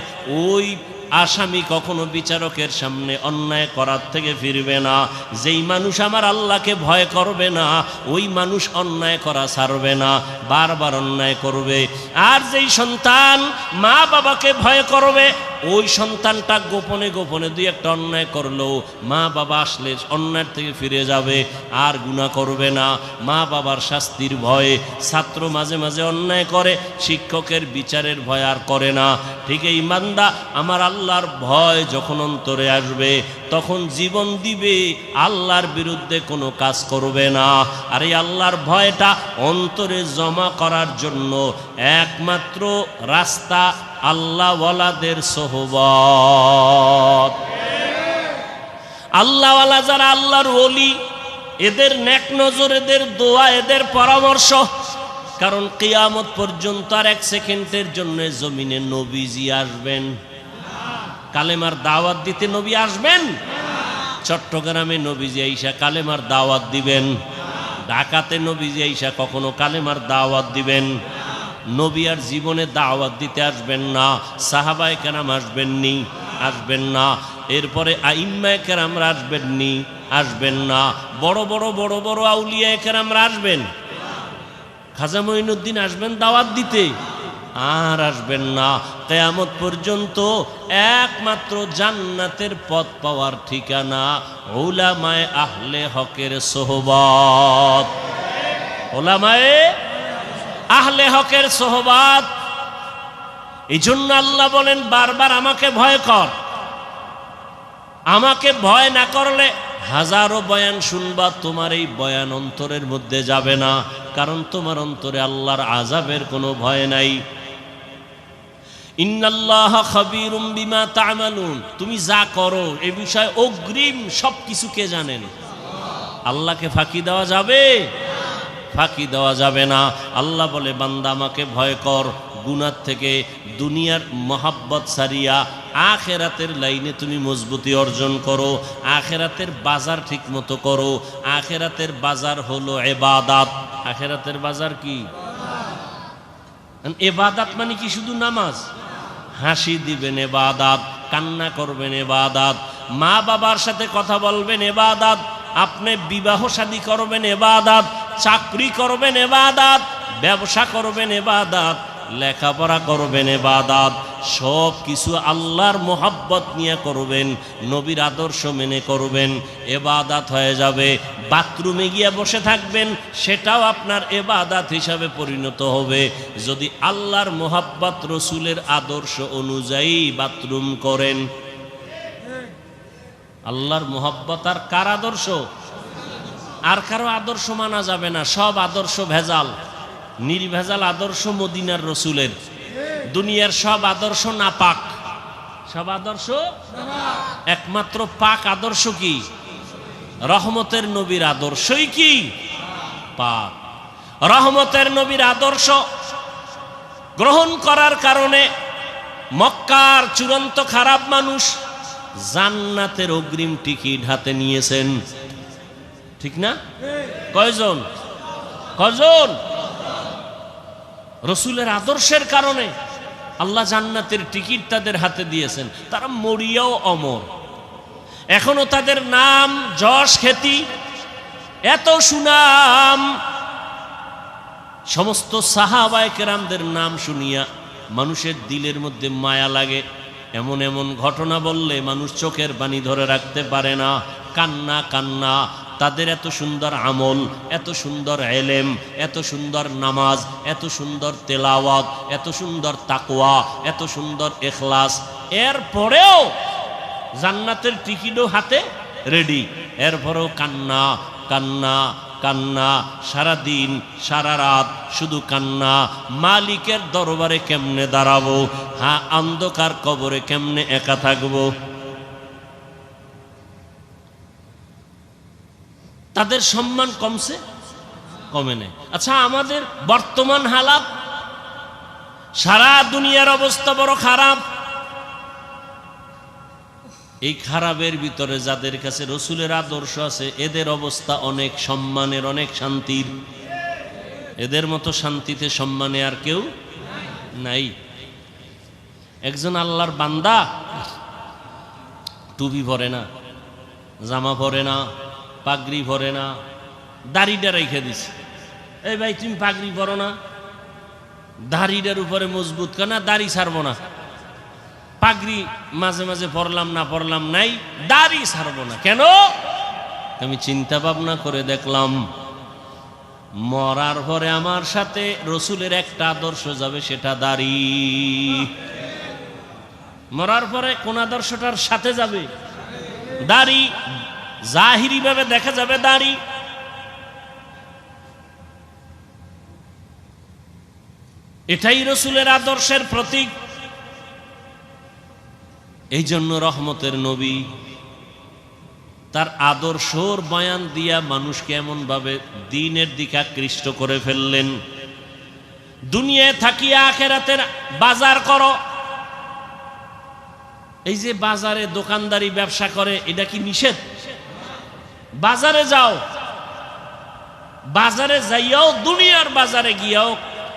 ওই আসামি কখনো বিচারকের সামনে অন্যায় করার থেকে ফিরবে না। যেই মানুষ আমার আল্লাহকে ভয় করবে না, ওই মানুষ অন্যায় করা ছাড়বে না, বারবার অন্যায় করবে। আর যেই সন্তান মা বাবাকে ভয় করবে, ওই সন্তানটা গোপনে গোপনে 2-1টা অন্যায় করলেও মা বাবা আসলে অন্যায় থেকে ফিরে যাবে, আর গুনাহ করবে না। মা বাবার শাস্তির ভয়ে ছাত্র মাঝে মাঝে অন্যায় করে, শিক্ষকের বিচারের ভয় আর করে না। ঠিক এই বান্দা, আমার আল্লাহর ভয় যখন অন্তরে আসবে, তখন জীবন দিবে, আল্লাহর বিরুদ্ধে কোনো কাজ করবে না। আর এই আল্লাহর ভয়টা অন্তরে জমা করার জন্য একমাত্র রাস্তা আল্লাহওয়ালাদের সোহবত। আল্লাহওয়ালা যারা আল্লাহর ওলি, এদের নেক নজর, এদের দোয়া, এদের পরামর্শ। কারণ কিয়ামত পর্যন্ত আর 1 সেকেন্ডের জন্য জমিনে নবীজি আসবেন? কালেমার দাওয়াত দিতে নবী আসবেন? চট্টগ্রামে নবীজি আইসা কালেমার দাওয়াত দিবেন? ঢাকাতে নবীজি আইসা কখনো কালেমার দাওয়াত দিবেন? নবী আর জীবনে দাওয়াত দিতে আসবেন না। সাহাবায়ে কেরাম আসবেননি, আসবেন না। এরপরে আইম্মায়ে কেরামরা আসবেননি, আসবেন না। বড় বড় বড় বড় আউলিয়ায়ে কেরামরা আসবেন? খাজা মঈনুদ্দিন আসবেন দাওয়াত দিতে? আর আসবেন না। কিয়ামত পর্যন্ত একমাত্র জান্নাতের পথ পাওয়ার ঠিকানা উলামায়ে আহলে হকের সোহবত। উলামায়ে আহলে হকের সোহবত। এই জন্য আল্লাহ বলেন বারবার আমাকে ভয় কর। আমাকে ভয় না করলে হাজারো বয়ান শুনবা, তোমার এই বয়ান অন্তরের মধ্যে যাবে না, কারণ তোমার অন্তরে আল্লাহর আযাবের কোনো ভয় নাই। ইন্নাল্লাহা খাবীরুম বিমা তা'মালুন, তুমি যা করো এই বিষয়ে অগ্রিম সবকিছু কে জানেন? আল্লাহকে ফাঁকি দেওয়া যাবে? ফাঁকি দেওয়া যাবে না। আল্লাহ বলে বান্দা আমাকে ভয় কর, গুনাহ থেকে দুনিয়ার মহাব্বত সারিয়া আখেরাতের লাইনে তুমি মজবুতি অর্জন করো, আখেরাতের বাজার ঠিক মতো করো। আখেরাতের বাজার হলো ইবাদত। আখেরাতের বাজার কি? ইবাদত মানে কি শুধু নামাজ? হাসি দিবেন ইবাদত, কান্না করবেন ইবাদত, মা বাবার সাথে কথা বলবেন ইবাদত, আপনি বিবাহ শাদী করবেন ইবাদত, চাকরি করবেন ইবাদত, ব্যবসা করবেন ইবাদত, লেখাপড়া করবেন ইবাদত। সব কিছু আল্লাহর মোহাব্বত নিয়ে করবেন, নবীর আদর্শ মেনে করবেন, ইবাদত হয়ে যাবে। বাথরুমে গিয়ে বসে থাকবেন, সেটাও আপনার ইবাদত হিসাবে পরিণত হবে যদি আল্লাহর মোহাব্বত রসুলের আদর্শ অনুযায়ী বাথরুম করেন। আল্লাহর মোহাব্বত আর কার আদর্শ? আর কারো আদর্শ মানা যাবে না, সব আদর্শ ভেজাল। নির্ভেজাল আদর্শ মদিনার রসুলের। দুনিয়ার সব আদর্শ নাপাক, সব আদর্শ একমাত্র পাক আদর্শ কি? রহমতের নবীর আদর্শই কি? পাক। রহমতের নবীর আদর্শ গ্রহণ করার কারণে মক্কার চূড়ান্ত খারাপ মানুষ জান্নাতের অগ্রিম টিকিট হাতে নিয়েছেন, ঠিক না? কয়জন? কয়জন? রসুলের আদর্শের কারণে আল্লাহ জান্নাতের টিকিট তাদের হাতে দিয়েছেন। তারা মরিয়াও অমর, এখনো তাদের নাম যশ খ্যাতি, এত সুনাম। সমস্ত সাহাবায়ে কেরামদের নাম শুনিয়া মানুষের দিলের মধ্যে মায়া লাগে। এমন এমন ঘটনা বললে মানুষ চোখের পানি ধরে রাখতে পারে না, কান্না কান্না। তাদের এত সুন্দর আমল, এত সুন্দর এলেম, এত সুন্দর নামাজ, এত সুন্দর তেলাওয়াত, এত সুন্দর তাকওয়া, এত সুন্দর ইখলাস, এরপরেও জান্নাতের টিকিটও হাতে রেডি। এরপরেও কান্না কান্না কান্না, সারাদিন সারা রাত শুধু কান্না। মালিকের দরবারে কেমনে দাঁড়াবো? হ্যাঁ, অন্ধকার কবরে কেমনে একা থাকবো? তাদের সম্মান কমছে? কমে নেই। আচ্ছা, আমাদের বর্তমান হালাত, সারা দুনিয়ার অবস্থা বড় খারাপ। এই খারাপের ভিতরে যাদের কাছে রসুলের আদর্শ আছে, এদের অবস্থা অনেক সম্মানের, অনেক শান্তির। এদের মতো শান্তিতে সম্মানে আর কেউ নাই। একজন আল্লাহর বান্দা টুপি পরে না, জামা পরে না, পাগড়ি পরে না, দাড়িটা রেখে দিছে। এই ভাই, তুমি পাগড়ি পরো না, দাড়িটার উপরে মজবুত কেনা, দাড়ি ছাড়বো না। পাগড়ি মাঝে মাঝে পরলাম না, পরলাম নাই, দাড়ি ছাড়বো না। কেন? আমি চিন্তা ভাবনা করে দেখলাম, মরার পরে আমার সাথে রসুলের একটা আদর্শ যাবে, সেটা দাড়ি। মরার পরে কোন আদর্শটার সাথে যাবে? দাড়ি। জাহিরি ভাবে দেখা যাবে দাড়ি। এটাই রসুলের আদর্শের প্রতীক। এই জন্য রহমতের নবী তার আদর্শর বয়ান দিয়া মানুষকে এমন ভাবে দ্বীনের দিকে আকৃষ্ট করে ফেললেন। দুনিয়ায় থাকিয়া আখিরাতের বাজার করো। এই যে বাজারে দোকানদারি ব্যবসা করে, এটা কি নিষেধ? বাজারে যাও, বাজারে যাইয়াও, দুনিয়ার বাজারে গিয়াও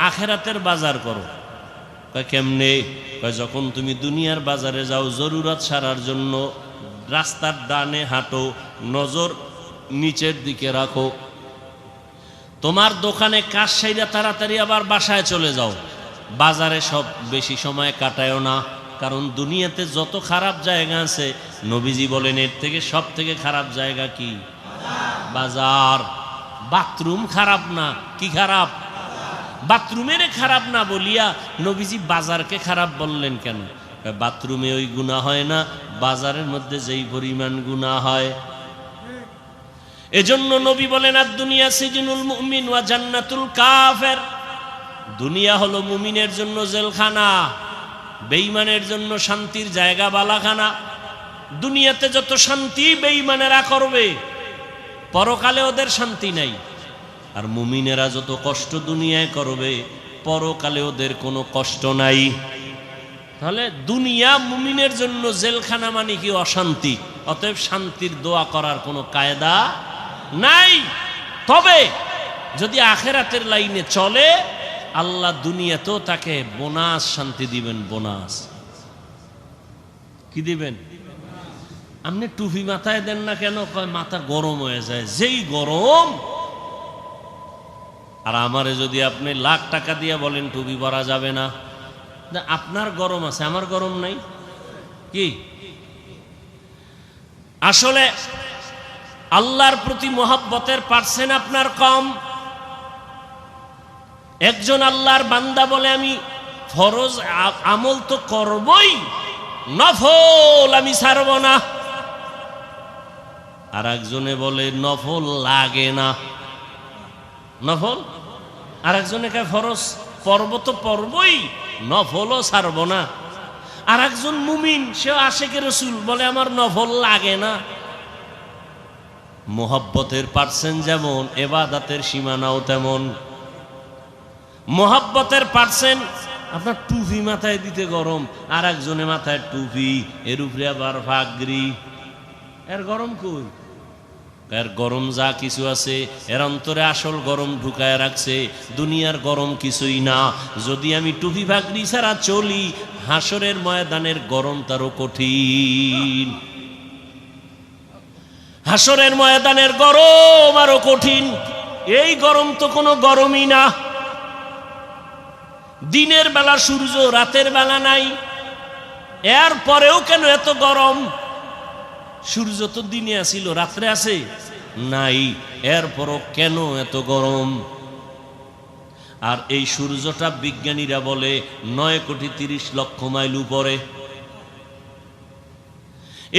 আখেরাতের বাজার করো। কয় কেমনে? কয় যখন তুমি দুনিয়ার বাজারে যাও জরুরত সারার জন্য, রাস্তার ডানে হাঁটো, নজর নিচের দিকে রাখো। তোমার দোকানে কাজ সাইরা তাড়াতাড়ি আবার বাসায় চলে যাও। বাজারে সব বেশি সময় কাটায়ও না, কারণ দুনিয়াতে যত খারাপ জায়গা আছে নবীজি বলেন এর থেকে সব থেকে খারাপ জায়গা কি? বাজার। বাথরুম খারাপ না, কি খারাপ? বাথরুমের খারাপ না বলিয়া নবীজি বাজারকে খারাপ বললেন কেন? বাথরুমে ওই গুনাহ হয় না, বাজারের মধ্যে যেই পরিমাণ গুনাহ হয়। এজন্য নবী বলেন আর দুনিয়া সিজনুল মুমিন ওয়া জান্নাতুল কাফের। দুনিয়া হলো মুমিনের জন্য জেলখানা, বেঈমানের জন্য শান্তির জায়গা, বালাখানা। দুনিয়াতে যত শান্তি বেঈমানেরা করবে, পরকালে ওদের শান্তি নাই। আর মুমিনেরা যত কষ্ট দুনিয়ায় করবে, পরকালে ওদের কোনো কষ্ট নাই। তাহলে দুনিয়া মুমিনের জন্য জেলখানা মানে কি? অশান্তি। অতএব শান্তির দোয়া করার কোনো কায়দা নাই। তবে যদি আখেরাতের লাইনে চলে, আল্লাহ দুনিয়াতেও তাকে বোনাস শান্তি দিবেন। বোনাস কি দিবেন? আপনি টুপি মাথায় দেন না কেন? কয় মাথা গরম হয়ে যায়। যেই গরম। আর আমারে যদি আপনি লাখ টাকা দিয়ে বলেন টুপি পরা যাবে না, আপনার গরম আছে, আমার গরম নাই কি? আসলে আল্লাহর প্রতি মহব্বতের পার্সেন্ট আপনার কম। একজন আল্লাহর বান্দা বলে আমি ফরজ আমল তো করবই, নফল আমি ছাড়ব না। আর একজনে বলে নফল লাগে না, নফল। আর একজনে কে ফরজ পর্ব তো পর্বই, নফলও ছাড়ব না। আর একজন মুমিন, সে আশিকে রাসূল, বলে আমার নফল লাগে না। মোহাব্বতের পার্সেন্ট যেমন, ইবাদতের সীমানাও তেমন। মোহাব্বতের পার্সেন্ট আপনার টুপি মাথায় দিতে গরম, আর একজনের মাথায় টুপি, এর উপরে আবার পাগড়ি। এর গরম কই? এর গরম যা কিছু আছে এর অন্তরে আসল গরম ঢুকায় রাখছে। দুনিয়ার গরম কিছুই না। যদি আমি টুপি পাগড়ি ছাড়া চলি, হাসরের ময়দানের গরম তারও কঠিন। হাসরের ময়দানের গরম আরো কঠিন। এই গরম তো কোনো গরমই না। দিনের বেলা সূর্য, রাতের বেলা নাই, এর পরেও কেন এত গরম? সূর্য তো দিনে আসিল, রাত্রে আছে নাই, এরপরও কেন এত গরম? আর এই সূর্যটা বিজ্ঞানীরা বলে 9,30,00,000 মাইল উপরে।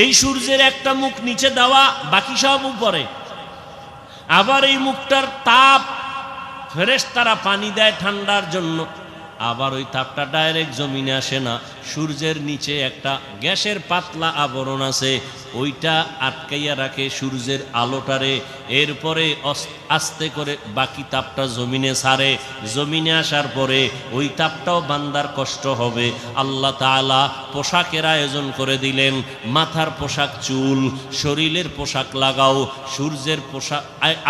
এই সূর্যের একটা মুখ নিচে দেওয়া, বাকি সব উপরে। আবার এই মুখটার তাপ ফেরেশতারা পানি দেয় ঠান্ডার জন্য। আবার ওই তাপটা ডাইরেক্ট জমিনে আসে না, সূর্যের নিচে একটা গ্যাসের পাতলা আবরণ আছে, ওইটা আটকাইয়া রাখে সূর্যের আলোটারে। এরপরে আস্তে করে বাকি তাপটা জমিনে ছাড়ে। জমিনে আসার পরে ওই তাপটাও বান্দার কষ্ট হবে। আল্লাহ তাআলা পোশাকের আয়োজন করে দিলেন। মাথার পোশাক চুল, শরীরের পোশাক লাগাও। সূর্যের পোশাক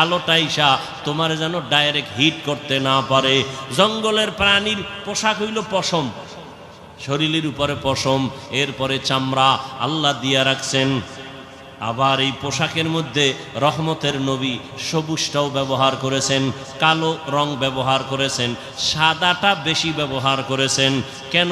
আলোটা ইসা তোমার যেন ডাইরেক্ট হিট করতে না পারে। জঙ্গলের প্রাণীর পোশাক হইল পশম, শরীরের উপরে পশম, এরপরে চামড়া আল্লাহ দিয়া রাখছেন। আবার এই পোশাকের মধ্যে রহমতের নবী সবুজটাও ব্যবহার করেছেন, কালো রং ব্যবহার করেছেন, সাদাটা বেশি ব্যবহার করেছেন। কেন?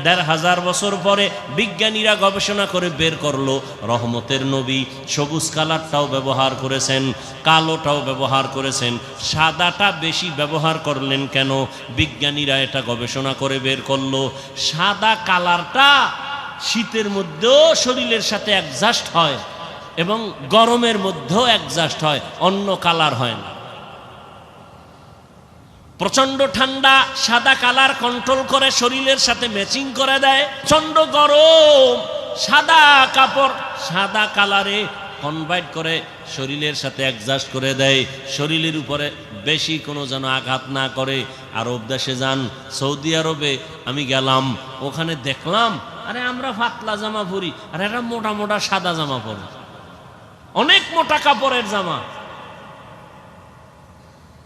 ১৫০০ বছর পরে বিজ্ঞানীরা গবেষণা করে বের করলো রহমতের নবী সবুজ কালারটাও ব্যবহার করেছেন, কালোটাও ব্যবহার করেছেন, সাদাটা বেশি ব্যবহার করলেন কেন? বিজ্ঞানীরা এটা গবেষণা করে বের করলো সাদা কালারটা শীতের মধ্যেও শরীরের সাথে অ্যাডজাস্ট হয় এবং গরমের মধ্যেও অ্যাডজাস্ট হয়, অন্য কালার হয় না। প্রচন্ড ঠান্ডা সাদা কালার কন্ট্রোল করে শরীরের সাথে ম্যাচিং করে দেয়। প্রচন্ড গরম সাদা কাপড় সাদা কালারে কনভার্ট করে শরীরের সাথে অ্যাডজাস্ট করে দেয়, শরীরের উপরে বেশি কোনো যেন আঘাত না করে। আরব দেশে যান, সৌদি আরবে আমি গেলাম, ওখানে দেখলাম আরে আমরা পাতলা জামা পরি, আর এরা মোটা মোটা সাদা জামা পরে, অনেক মোটা কাপড়ের জামা।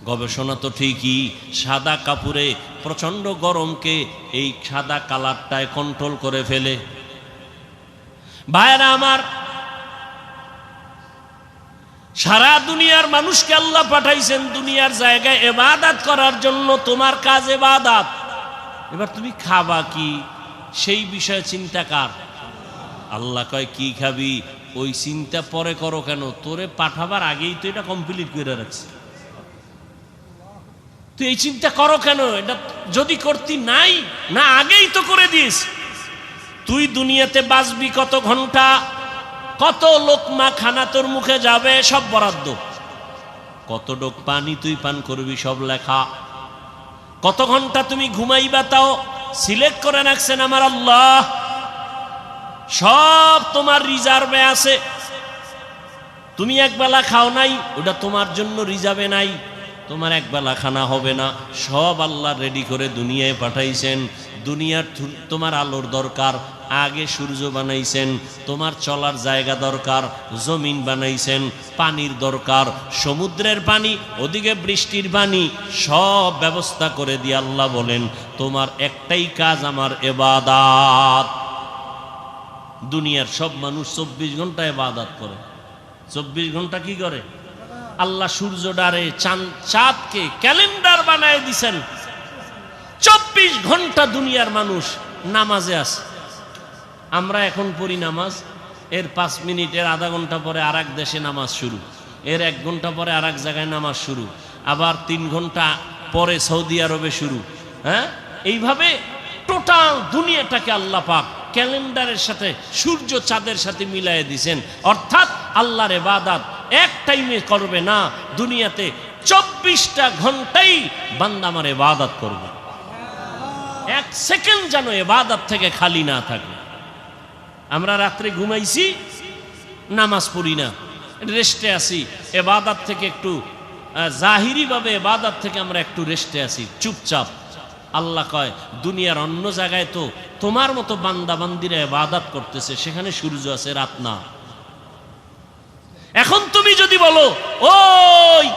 গবেষণা তো ঠিকই, সাদা কাপড়ে প্রচণ্ড গরমকে এই সাদা কালারটায় কন্ট্রোল করে ফেলে। ভাইরা আমার, সারা দুনিয়ার মানুষকে আল্লাহ পাঠাইছেন দুনিয়ার জায়গায় ইবাদত করার জন্য। তোমার কাজ ইবাদত। এবার তুমি খাবা কি সেই বিষয়ে চিন্তা কার? আল্লাহ কয় কি খাবি ওই চিন্তা পরে করো কেন? তোরে পাঠাবার আগেই তো এটা কমপ্লিট করে রাখছি। তুই এই চিন্তা করো কেন? এটা যদি করতি নাই না আগেই তো করে দিস। তুই দুনিয়াতে বাঁচবি কত ঘন্টা, কত লোকমা খানা তোর মুখে যাবে সব বরাদ্দ, কত ডোক পানি তুই পান করবি সব লেখা, কত ঘন্টা তুমি ঘুমাইবা তাও সিলেক্ট করে রাখছেন আমার আল্লাহ, সব তোমার রিজার্ভে আছে। তুমি একবেলা খাও নাই, ওটা তোমার জন্য রিজার্ভে নাই, তোমার একবেলা খানা হবে না, সব আল্লাহ রেডি করে দুনিয়ায় পাঠাইছেন। দুনিয়ার তোমার আলোর দরকার, আগে সূর্য বানাইছেন। তোমার চলার জায়গা দরকার, জমিন বানাইছেন। পানির দরকার, সমুদ্রের পানি, ওদিকে বৃষ্টির পানি, সব ব্যবস্থা করে দিয়ে আল্লাহ বলেন তোমার একটাই কাজ আমার ইবাদত। দুনিয়ার সব মানুষ 24 ঘন্টা ইবাদত করে। 24 ঘন্টা কি করে? আল্লাহ সূর্য ডারে চাঁদকে ক্যালেন্ডার বানায় দিছেন। 24 ঘন্টা দুনিয়ার মানুষ নামাজে আছে। আমরা এখন পড়ি নামাজ, এর 5 মিনিট, এর আধা ঘন্টা পরে আর এক দেশে নামাজ শুরু, এর 1 ঘন্টা পরে আর এক জায়গায় নামাজ শুরু, আবার 3 ঘন্টা পরে সৌদি আরবে শুরু। হ্যাঁ, এইভাবে টোটাল দুনিয়াটাকে আল্লাহ পাক ক্যালেন্ডারের সাথে, সূর্য চাঁদের সাথে মিলাই দিয়েছেন। অর্থাৎ আল্লাহর ইবাদত এক টাইমে করবে না, দুনিয়াতে 24টা ঘন্টাই বান্দা আমার ইবাদত করবে। 1 সেকেন্ড যেন ইবাদত থেকে খালি না থাকে। আমরা রাত্রে ঘুমাইছি, নামাজ পড়ি না, রেস্টে আছি, ইবাদত থেকে একটু জাহিরি ভাবে ইবাদত থেকে আমরা একটু রেস্টে আছি, চুপচাপ। আল্লাহ কয় দুনিয়ার অন্য জায়গায় তো তোমার মতো বান্দা বান্দিরা ইবাদত করতেছে, সেখানে সূর্য আছে, রাত না। এখন তুমি যদি বলো ওই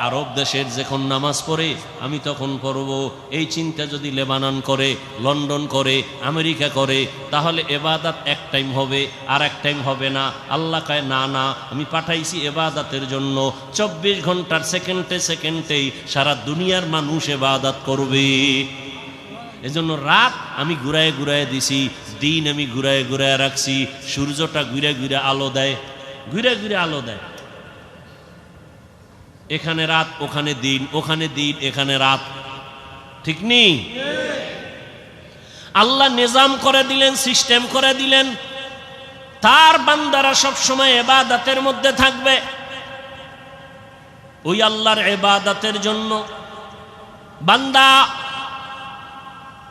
আরব দেশের যখন নামাজ পড়ে আমি তখন পড়ব, এই চিন্তা যদি লেবানন করে, লন্ডন করে, আমেরিকা করে, তাহলে ইবাদত এক টাইম হবে আর এক টাইম হবে না। আল্লাহ কয় না না, আমি পাঠাইছি ইবাদতের জন্য। 24 ঘন্টার সেকেন্ডে সেকেন্ডেই সারা দুনিয়ার মানুষ ইবাদত করবে। এজন্য রাত আমি ঘুরায় ঘুরায় দিছি, দিন আমি ঘুরায় ঘুরায় রাখছি। সূর্যটা ঘুরে ঘুরে আলো দেয়, ঘুরে ঘুরে আলো দেয়। এখানে রাত, ওখানে দিন, ওখানে দিন, এখানে রাত, ঠিক নেই? আল্লাহ নিজাম করে দিলেন, সিস্টেম করে দিলেন। তার বান্দারা সব সময় ইবাদতের মধ্যে থাকবে। ওই আল্লাহর ইবাদতের জন্য বান্দা,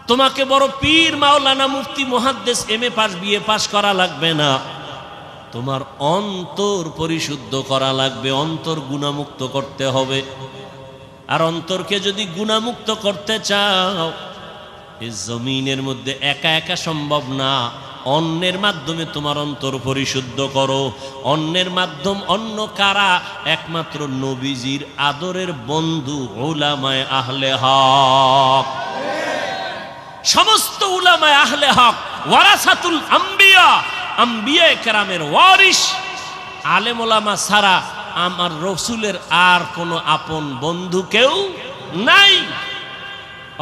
তোমাকে বড় পীর, মাওলানা, মুফতি, মুহাদ্দিস, এমএ পাস, বিএ পাস করা লাগবে না। তোমার অন্তর পরিশুদ্ধ করা লাগবে, অন্তর গুনাহমুক্ত করতে হবে। আর অন্তরকে যদি গুনাহমুক্ত করতে চাও, এই জমিনের মধ্যে একা একা সম্ভব না। অন্যের মাধ্যমে তোমার অন্তর পরিশুদ্ধ করো। অন্যের মাধ্যম অন্য কারা? একমাত্র নবীজির আদরের বন্ধু উলামায়ে আহলে হক। সমস্ত উলামায়ে আহলে হক ওয়ারাসাতুল আম্বিয়া, আম্বিয়া কেরামের ওয়ারিস। আলেম ওলামা ছাড়া আমার রসুলের আর কোনো আপন বন্ধু কেউ নাই।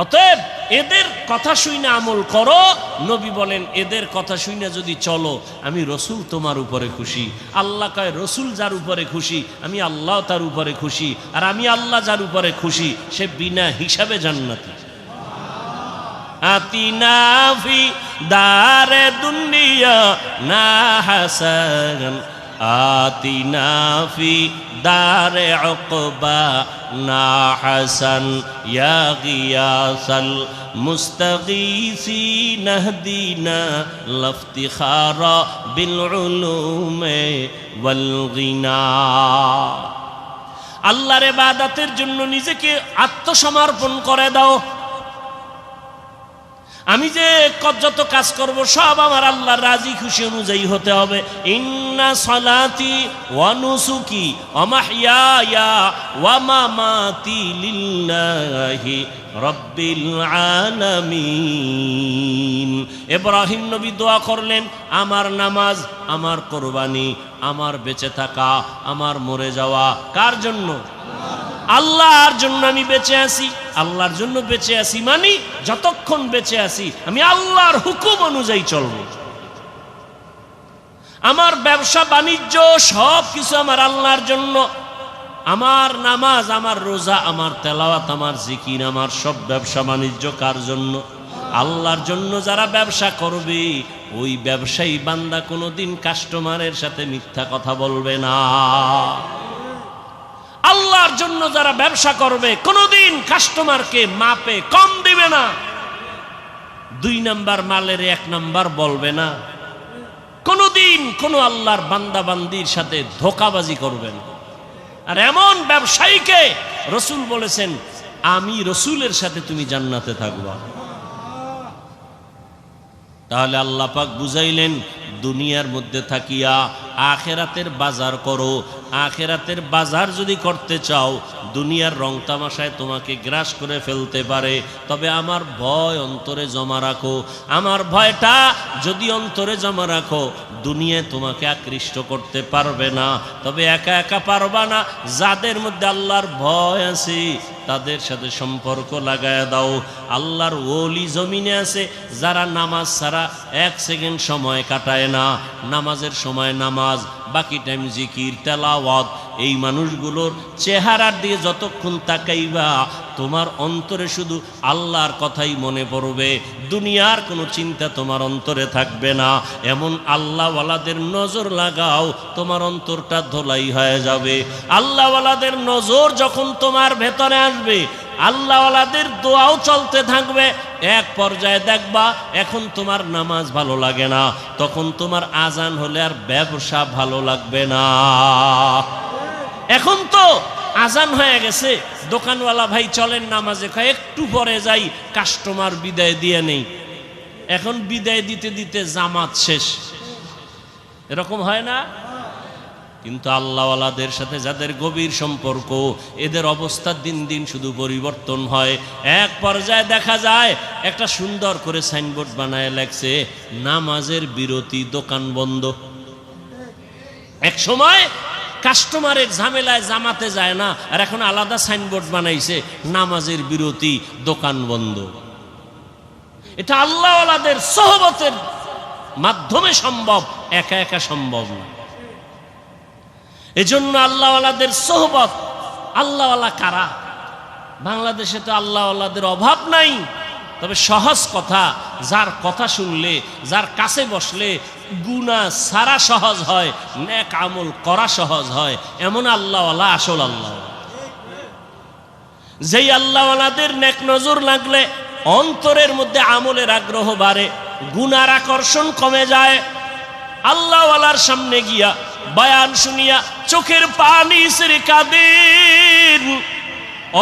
অতএব এদের কথা শুনে আমল করো। নবী বলেন এদের কথা শুনে যদি চলো, আমি রসুল তোমার উপরে খুশি। আল্লাহ কয় রসুল যার উপরে খুশি, আমি আল্লাহ তার উপরে খুশি। আর আমি আল্লাহ যার উপরে খুশি, সে বিনা হিসাবে জান্নাতি। আতিনা ফি দারে দুনিয়া না হাসান, আতিনা ফি দারে উকবা না হাসান, ইয়া গিয়াসাল মুস্তাগীসিন ইহদিনা লাফতিখারা বিল উলুমে ওয়াল গিনা। আল্লাহর ইবাদতের জন্য নিজেকে আত্মসমর্পণ করে দাও। আমি যে যত কাজ করব সব আমার আল্লাহর রাজি খুশি অনুযায়ী হতে হবে। ইন্না সালাতি ওয়া নুসুকি ওয়া মাহইয়ায়া ওয়া মামাতি লিল্লাহি রাব্বিল আলামিন। ইব্রাহিম নবী দোয়া করলেন, আমার নামাজ, আমার কোরবানি, আমার বেঁচে থাকা, আমার মরে যাওয়া কার জন্য? আল্লাহর জন্য আমি বেঁচে আছি। আল্লাহর জন্য বেঁচে আছি মানে যতক্ষণ বেঁচে আছি আমি আল্লাহর হুকুম অনুযায়ী চলব। আমার ব্যবসা বাণিজ্য সব কিছু আমার আল্লাহর জন্য। আমার নামাজ, আমার রোজা, আমার তেলাওয়াত, আমার জিকির, আমার সব ব্যবসা বাণিজ্য কার জন্য? আল্লাহর জন্য। যারা ব্যবসা করবে ওই ব্যবসায়ী বান্দা কোনোদিন কাস্টমারের সাথে মিথ্যা কথা বলবে না। আল্লাহর জন্য যারা ব্যবসা করবে কোনোদিন কাস্টমারকে মাপে কম দিবে না। 2 নাম্বার মালের 1 নাম্বার বলবে না। কোনোদিন কোনো আল্লাহর বান্দা বান্দির সাথে ধোঁকাবাজি করবে না। আর এমন ব্যবসায়ীকে রসুল বলেছেন, আমি রসুলের সাথে তুমি জান্নাতে থাকবা। তাহলে আল্লাহ পাক বুঝাইলেন, দুনিয়ার মধ্যে থাকিয়া আখেরাতের বাজার করো। আখেরাতের বাজার যদি করতে চাও, দুনিয়ার রং তামাশায় তোমাকে গ্রাস করে ফেলতে পারে, তবে আমার ভয় অন্তরে জমা রাখো। আমার ভয়টা যদি অন্তরে জমা রাখো, দুনিয়ায় তোমাকে আকৃষ্ট করতে পারবে না। তবে একা একা পারবা না। যাদের মধ্যে আল্লাহর ভয় আছে তাদের সাথে সম্পর্ক লাগায় দাও। আল্লাহর ওলি জমিনে আছে যারা নামাজ ছাড়া 1 সেকেন্ড সময় কাটায় না। নামাজের সময় নামাজ, বাকি টাইম জিকির, তেলাওয়াত। এই মানুষগুলোর চেহারার দিকে যতক্ষণ তাকাইবা তোমার অন্তরে শুধু আল্লাহর কথাই মনে পড়বে, দুনিয়ার কোনো চিন্তা তোমার অন্তরে থাকবে না। এমন আল্লাহওয়ালাদের নজর লাগাও, তোমার অন্তরটা ধোলাই হয়ে যাবে। আল্লাহওয়ালাদের নজর যখন তোমার ভেতরে আসবে, আল্লাহওয়ালাদের দোয়াও চলতে থাকবে, এক পর্যায়ে দেখবা এখন তোমার নামাজ ভালো লাগে না, তখন তোমার আজান হলে আর ব্যবসা ভালো লাগবে না। এখন তো আজান হয়ে গেছে, দোকানওয়ালা ভাই চলেন নামাজে, কয় একটু পরে যাই, কাস্টমার বিদায় দিয়ে নেই। এখন বিদায় দিতে দিতে জামাত শেষ, এরকম হয় না? কিন্তু আল্লাহওয়ালাদের সাথে যাদের গভীর সম্পর্ক, এদের অবস্থা দিন দিন শুধু পরিবর্তন হয়। এক পর্যায়ে দেখা যায় একটা সুন্দর করে সাইনবোর্ড বানায় লেখছে, নামাজের বিরতি, দোকান বন্ধ। এক সময় কাস্টমারের ঝামেলায় জামাতে যায় না, আর এখন আলাদা সাইনবোর্ড বানাইছে, নামাজের বিরতি, দোকান বন্ধ। এটা আল্লাহওয়ালাদের সোহবতের মাধ্যমে সম্ভব, একা একা সম্ভব না। এজন্য আল্লাহওয়ালাদের সোহবত। আল্লাহওয়ালা কারা? বাংলাদেশে তো আল্লাহওয়ালাদের অভাব নাই, তবে সহজ কথা, যার কথা শুনলে, যার কাছে বসলে গুনাহ সারা সহজ হয়, নেক আমল করা সহজ হয়, এমন আল্লাহওয়ালা আসল আল্লাহ। যেই আল্লাহওয়ালাদের নেক নজর লাগলে অন্তরের মধ্যে আমলের আগ্রহ বাড়ে, গুনার আকর্ষণ কমে যায়। আল্লাহওয়ালার সামনে গিয়া বয়ান শুনিয়া চোখের পানি ছেড়ে কাঁদেন,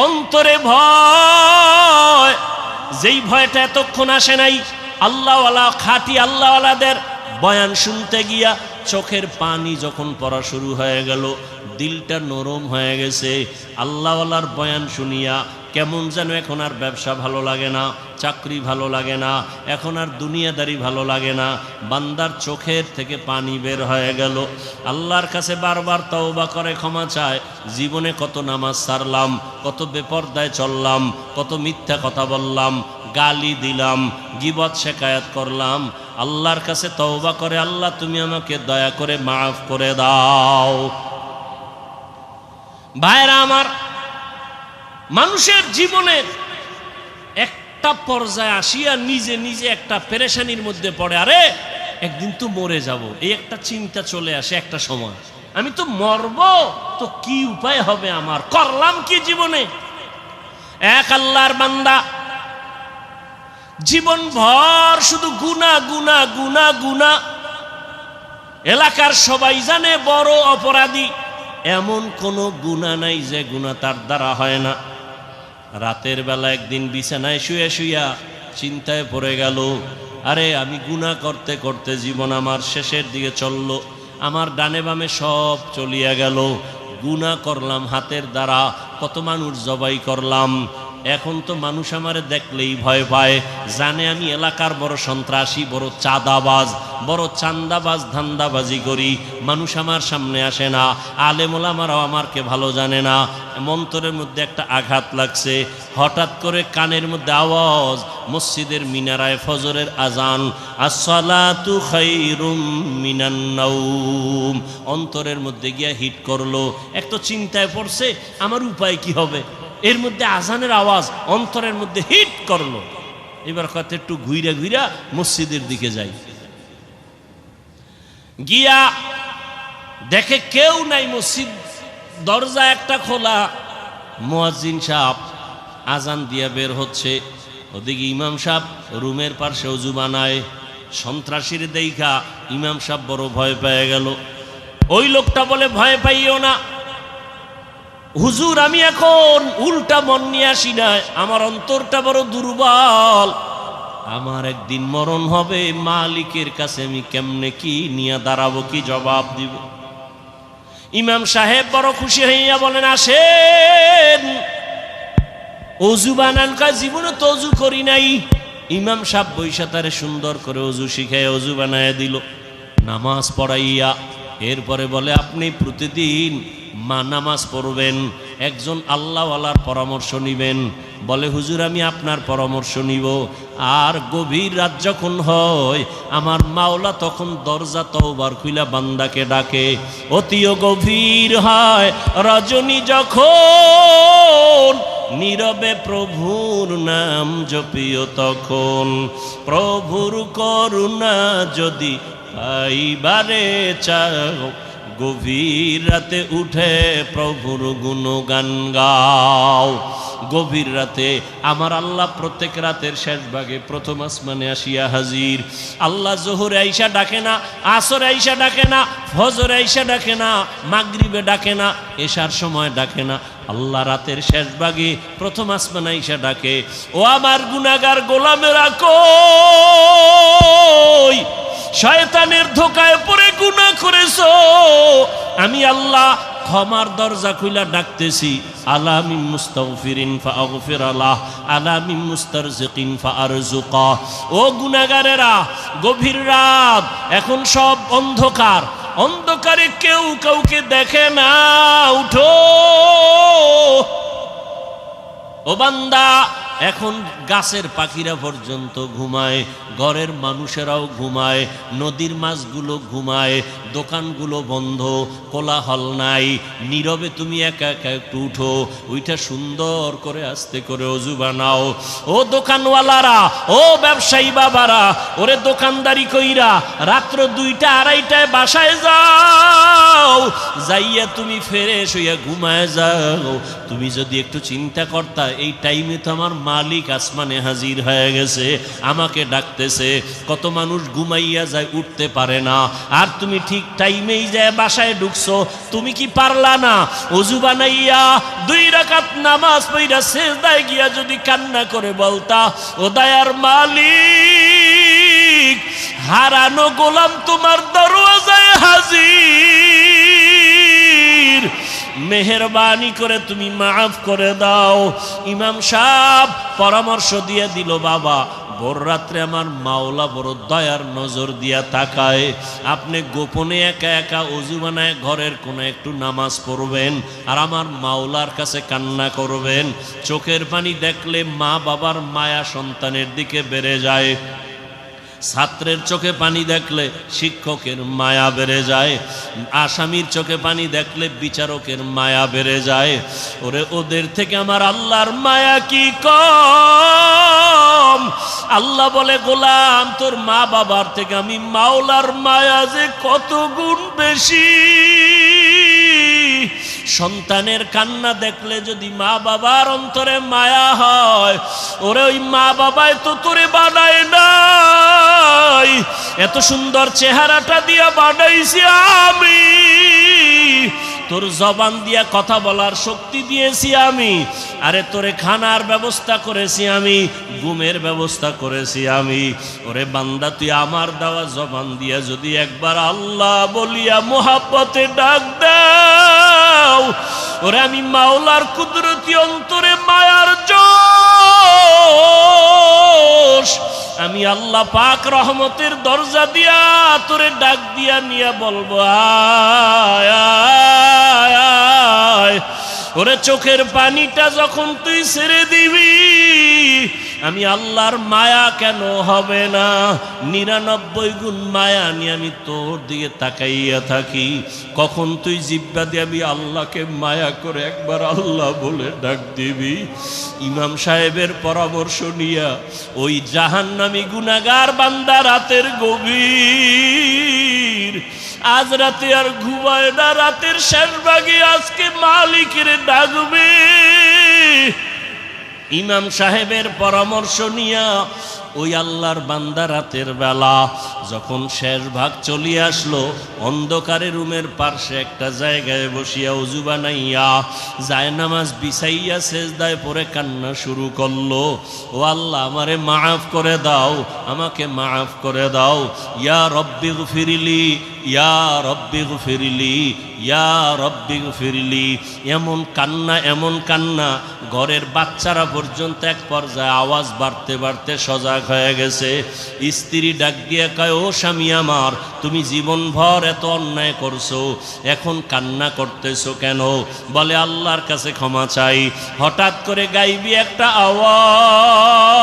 অন্তরে ভয়, যেই ভয়টা এতক্ষণ আসে নাই। আল্লাহওয়ালা, খাঁটি আল্লাহওয়ালাদের বয়ান শুনতে গিয়া চোখের পানি যখন পড়া শুরু হয়ে গেল, দিলটা নরম হয়ে গেছে। আল্লাহওয়ালার বয়ান শুনিয়া কেমন যেন এখন আর ব্যবসা ভালো লাগে না, চাকরি ভালো লাগে না, এখন আর দুনিয়াদারি ভালো লাগে না। বান্দার চোখের থেকে পানি বের হয়ে গেল। আল্লাহর কাছে বারবার তওবা করে ক্ষমা চায়, জীবনে কত নামাজ ছাড়লাম, কত বেপরদায় চললাম, কত মিথ্যা কথা বললাম, গালি দিলাম, গীবত শেকায়াত করলাম। আল্লাহর কাছে তওবা করে, আল্লাহ তুমি আমাকে দয়া করে মাফ করে দাও। ভাইরা আমার, মানুষের জীবনের একটা পর্যায়ে আসিয়া নিজে নিজে একটা পেরেশানির মধ্যে পড়ে, আরে একদিন তো মরে যাব, এই একটা চিন্তা চলে আসে একটা সময়, আমি তো মরব, তো কি উপায় হবে আমার, করলাম কি জীবনে। এক আল্লাহর বান্দা জীবন ভর শুধু গুনাহ গুনাহ গুনাহ গুনাহ, এলাকার সবাই জানে বড় অপরাধী, এমন কোনো গুনাহ নাই যে গুনাহ তার দ্বারা হয় না। রাতের বেলা একদিন বিছানায় শুয়ে শুইয়া চিন্তায় পড়ে গেল, আরে আমি গুনাহ করতে করতে জীবন আমার শেষের দিকে চলল, আমার ডানে বামে সব চলিয়া গেল, গুনাহ করলাম হাতের দ্বারা, কত মানুষ জবাই করলাম, এখন তো মানুষ আমারে দেখলেই ভয় পায়, জানে আমি এলাকার বড় সন্ত্রাসী, বড় চাঁদাবাজ, বড় চান্দাবাজ, ধান্দাবাজি করি, মানুষ আমার সামনে আসে না, আলেম ওলামারাও আমারকে ভালো জানে না। মন্তরের মধ্যে একটা আঘাত লাগছে, হঠাৎ করে কানের মধ্যে আওয়াজ, মসজিদের মিনারায় ফজরের আজান, আসসালাতু খায়রুম মিনান নাওম, অন্তরের মধ্যে গিয়া হিট করলো। এক তো চিন্তায় পড়ছে আমার উপায় কি হবে, এর মধ্যে আজানের আওয়াজ অন্তরের মধ্যে হিট করলো। এবার কত একটু ঘুইরা ঘুইরা মসজিদের দিকে যাই, গিয়া দেখে কেউ নাই, মসজিদ দরজা একটা খোলা, মুয়াজ্জিন সাহেব আজান দিয়া বের হচ্ছে, ওদিকে ইমাম সাহেব রুমের পাশে ওযু বানায়। সন্ত্রাসীর দেইখা ইমাম সাহেব বড় ভয় পেয়ে গেল। ওই লোকটা বলে, ভয় পাইও না হুজুর, আমি এখন উল্টা মন নিয়ে আসি না, আমার অন্তরটা বড় দুর্বল, আমার একদিন মরণ হবে, মালিকের কাছে আমি কেমনে কি নিয়ে দাঁড়াবো, কি জবাব দিব। ইমাম সাহেব বড় খুশি হইয়া বলেন, আসেন ওযু বানান। কয় জীবনে তো ওযু করি নাই। ইমাম সাহেব বৈশা তারে সুন্দর করে ওযু শিখায় ওযু বানায় দিল, নামাজ পড়াইয়া। এরপরে বলে, আপনি প্রতিদিন নামাজ পড়বেন, একজন আল্লাহওয়ালার পরামর্শ নিবেন। বলে, হুজুর আমি আপনার পরামর্শ নিব। আর গভীর রাত যখন হয়, আমার মাওলা তখন দরজা তওবার খুইলা বান্দাকে ডাকে। অতিও গভীর হয় রজনী যখন, নীরবে প্রভুর নাম জপিও তখন। প্রভুর করুণা যদি পাইবারে চাও, গভীর রাতে উঠে প্রভুর গুণগান গাও। গভীর রাতে আমার আল্লাহ প্রত্যেক রাতের শেষ ভাগে প্রথম আসমানে আসিয়া হাজির। আল্লাহ জোহরে আইসা ডাকে না, আসরে আইসা ডাকে না, ফজরে আইসা ডাকে না, মাগরিবে ডাকে না, এশার সময় ডাকে না। আল্লাহ রাতের শেষ ভাগে প্রথম আসমানে আইসা ডাকে, ও আমার গুনাহগার গোলামেরা কই, শয়তানের ধোকায় পড়ে গুনাহ করেছো, আমি আল্লাহ ক্ষমার দরজা খুইলা ডাকতেছি। আলা মিন মুস্তাগফিরিন ফাগফির আলাহ, আলা মিন মুস্তারজিকিন ফারজুকা। ও গুনাহগারেরা, গভীর রাত, এখন সব অন্ধকার, অন্ধকারে কেউ কাউকে দেখে না, উঠো ও বান্দা। এখন গাছের পাখিরা পর্যন্ত ঘুমায়, ঘরের মানুষেরাও ঘুমায়, নদীর মাছগুলো ঘুমায়, দোকানগুলো বন্ধ, কোলাহল নাই, নীরবে তুমি একা একা একটু উঠো, ওইটা সুন্দর করে আস্তে করে ওযু বানাও। ও দোকানওয়ালারা, ও ব্যবসায়ী বাবারা, ওরে দোকানদারি কইরা রাত্র 2টা 2:30টায় বাসায় যাও, যাইয়া তুমি ফ্রেশ হইয়া ঘুমায় যাও। তুমি যদি একটু চিন্তা করতা, এই টাইমে তো আমার মালিক আসমানে হাজির হয়ে গেছে, আমাকে ডাকতেছে। কত মানুষ ঘুমাইয়া যায়, উঠতে পারে না, আর তুমি ঠিক টাইমেই যায় বাসায় ঢুকছো। তুমি কি পারলা না ওযু বানাইয়া 2 রাকাত নামাজ পড়া সিজদায় গিয়া যদি কান্না করে বলতা, ও দয়ার মালিক, হারানো গোলাম তোমার দরওয়াজায় হাজির, মেহেরবানি করে তুমি মাফ করে দাও। ইমাম সাহেব পরামর্শ দিয়ে দিল, বাবা ভোর রাত্রে আমার মাওলা বড় দয়ার নজর দিয়া তাকায়, আপনি গোপনে একা একা ওযু বানায় ঘরের কোণে একটু নামাজ পড়বেন, আর আমার মাওলার কাছে কান্না করবেন। চোখের পানি দেখলে মা বাবার মায়া সন্তানের দিকে বেড়ে যায়, ছাত্রের চোখে পানি দেখলে শিক্ষকের মায়া বেড়ে যায়, আসামির চোখে পানি দেখলে বিচারকের মায়া বেড়ে যায়। ওরে ওদের থেকে আমার আল্লাহর মায়া কি কম? আল্লাহ বলে, গোলাম তোর মা বাবার থেকে আমি মাওলার মায়া যে কত গুণ বেশি। সন্তানের কান্না দেখলে যদি মা বাবার অন্তরে মায়া হয়, ওরে ওই মা বাবাই তো তোরে বানায় নাই, এত সুন্দর চেহারাটা দিয়া বানাইছি আমি, তোর জবান দিয়া কথা বলার শক্তি দিয়েছি আমি, আরে তোরে খানার ব্যবস্থা করেছি আমি, ঘুমের ব্যবস্থা করেছি আমি। ওরে বান্দা, তুই আমার দেওয়া জবান দিয়া যদি একবার আল্লাহ বলিয়া মোহাব্বতে ডাক দাও, ওরে আমি মাওলার কুদরতি অন্তরে মায়ার জোশ, আমি আল্লাহ পাক রহমতের দরজা দিয়া তোরে ডাক দিয়া নিয়া বলবো আয় আয় আয়। ওরে চোখের পানিটা যখন তুই ছেড়ে দিবি, আমি আল্লাহর মায়া কেন হবে না? 99 গুণ মায়া নিয়ে আমি তোর দিকে তাকাইয়া থাকি। কখন তুই জিব্বা দিয়ে আমি আল্লাহকে মায়া করে একবার আল্লাহ বলে ডাক দিবি? ইমাম সাহেবের পরামর্শ নিয়া ওই জাহান্নামী গুনাহগার বান্দা রাতের গভীর, আজ রাতে আর ঘুমায় না, রাতের শেষ ভাগে আজকে মালিকের ডাকবে। ইমাম সাহেবের পরামর্শ নিয়া ওই আল্লাহর বান্দা রাতের বেলা যখন শেষ ভাগ চলিয়ে আসলো, অন্ধকারে রুমের পার্শ্বে একটা জায়গায় বসিয়া ওযু বানাইয়া জায়নামাজ বিছাইয়া সেজদায় পড়ে কান্না শুরু করলো। ও আল্লাহ, আমারে মাফ করে দাও, আমাকে মাফ করে দাও। ইয়া রব্বি গফিরলি, ইয়া রব্বি গফিরলি, ইয়া রব্বি গফিরলি। এমন কান্না, এমন কান্না, ঘরের বাচ্চারা পর্যন্ত এক পর্যায়ে আওয়াজ বাড়তে বাড়তে সজাগ হয়ে গেছে। স্ত্রী ডাক দিয়ে কয়, ও স্বামী আমার, তুমি জীবনভর এত অন্যায় করছো, এখন কান্না করতেছো কেন? বলে আল্লাহর কাছে ক্ষমা চাই। হঠাৎ করে গাইবি একটা আওয়াজ,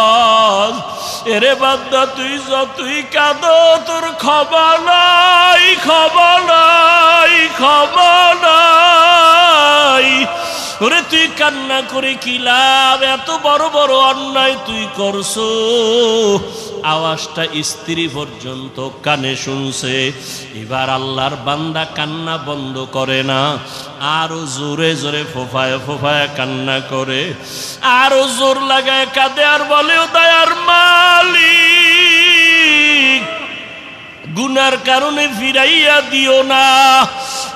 এরে বান্দা তুই যতই কাঁদো তোর ক্ষমা নাই, ক্ষমা নাই, ক্ষমা নাই। ওরে তুই কান্না করে কি লাভ? এত বড় বড় অন্যায় তুই করছো। আওয়াজটা স্ত্রী পর্যন্ত কানে শুনছে। এবার আল্লাহর বান্দা কান্না বন্ধ করে না, আরো জোরে জোরে ফোফায় ফোফায় কান্না করে, আরো জোর লাগায় কাঁদে আর বলে, ও দয়ার মালিক, গুনার কারণে ফিরাইয়া দিও না।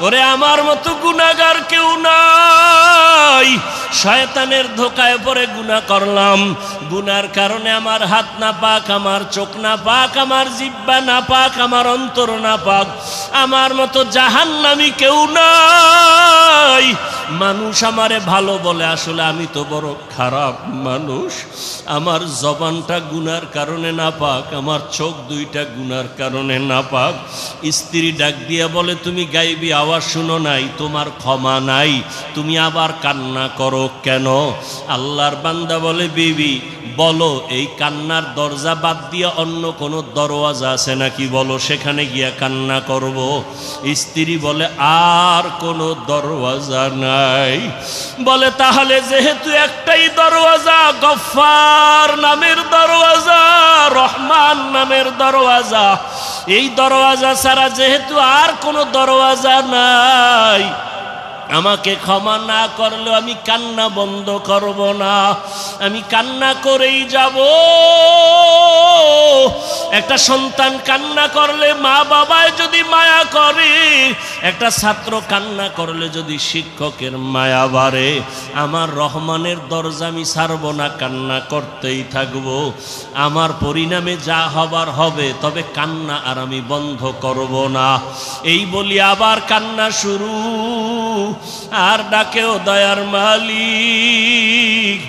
ওরে আমার মতো গুনাহগার কেউ নাই, শয়তানের ধোকায় পড়ে গুনাহ করলাম, গুনার কারণে আমার হাত না পাক, আমার চোখ না পাক, আমার জিহ্বা না পাক, আমার অন্তর না পাক। আমার মতো জাহান্নামী কেউ নাই। মানুষ আমারে ভালো বলে, আসলে আমি তো বড় খারাপ মানুষ। আমার জবানটা গুনার কারণে না পাক, আমার চোখ দুইটা গুনার কারণে না পাক। স্ত্রী ডাক দিয়া বলে, তুমি গাইবি আওয়াজ শুনো নাই, তোমার ক্ষমা নাই, তুমি আবার কান্না করো কেন? আল্লাহর বান্দা বলে, বিবি বলো, এই কান্নার দরজা বাদ দিয়ে অন্য কোনো দরওয়াজা আছে নাকি? বলো, সেখানে গিয়া কান্না করব। স্ত্রী বলে, আর কোনো দরওয়াজা নাই। বলে, তাহলে যেহেতু একটাই দরওয়াজা, গফফার নামের দরওয়াজা, রহমান নামের দরওয়াজা, এই দরওয়াজা ছাড়া যেহেতু আর কোনো দরওয়াজা নাই, আমাকে ক্ষমা না করলেও আমি কান্না বন্ধ করব না, আমি কান্না করেই যাব। একটা সন্তান কান্না করলে মা বাবায় যদি মায়া করে, একটা ছাত্র কান্না করলে যদি শিক্ষকের মায়া বাড়ে, আমার রহমানের দরজা আমি ছাড়ব না, কান্না করতেই থাকব। আমার পরিণামে যা হবার হবে, তবে কান্না আর আমি বন্ধ করব না। এই বলি আবার কান্না শুরু, আর ডাকেও, দয়ার মালিক,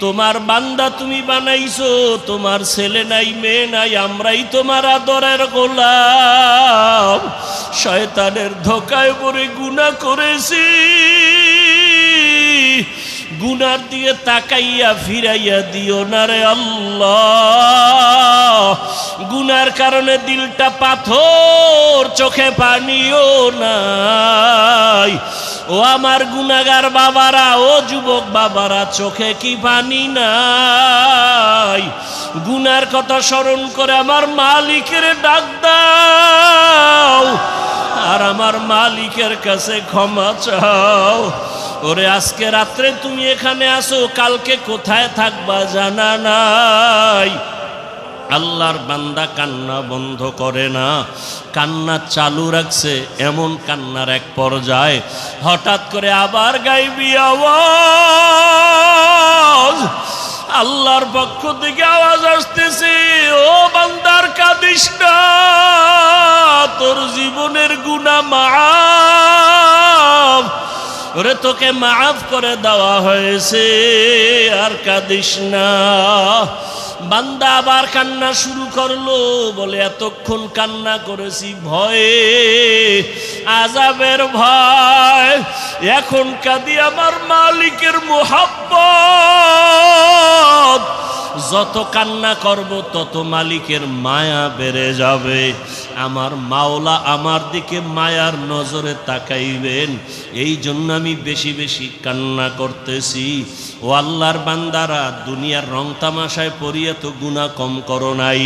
তোমার বান্দা তুমি বানাইছো, তোমার ছেলে নাই মেয়ে নাই, আমরাই তোমার আদরের গোলাম। শয়তানের ধোকায় পড়ে গুনাহ করেছি, গুনার দিকে তাকাইয়া ফিরাইয়া দিও না রে আল্লাহ। গুনার কারণে দিলটা পাথর, চোখে পানিও নাই। ও আমার গুনাহগার বাবারা, ও যুবক বাবারা, চোখে কি পানি নাই? গুনার কথা স্মরণ করে আমার মালিকের ডাক দাও, আর আমার মালিকের কাছে ক্ষমা চাও। ওরে আজকে রাত্রে তুমি এখানে আসো, কালকে কোথায় থাকবা জানা নাই। আল্লাহর বান্দা কান্না বন্ধ করে না, কান্না চালু রাখছে। এমন কান্নার এক পর্যায়ে হঠাৎ করে আবার গাইবি আওয়াজ, আল্লাহর পক্ষ থেকে আওয়াজ আসতেছে, ও বান্দার কাঁদিস না, তোর জীবনের গুনাহ মাফ, ওরে তোকে মাফ করে দেওয়া হয়েছে, আর কাঁদিস না। বান্দা আবার কান্না শুরু করলো, বলে এতক্ষণ কান্না করেছি ভয়ে, আযাবের ভয়, এখন কাঁদি আমার মালিকের মুহাব্বত। যত কান্না করব তত মালিকের মায়া বেড়ে যাবে, আমার মাওলা আমার দিকে মায়ার নজরে তাকাইবেন। এই জন্য আমি বেশি বেশি কান্না করতেছি। ও আল্লাহর বান্দারা, দুনিয়ার রং তামাশায় পড়িয়ে তো গুনাহ কম করো নাই।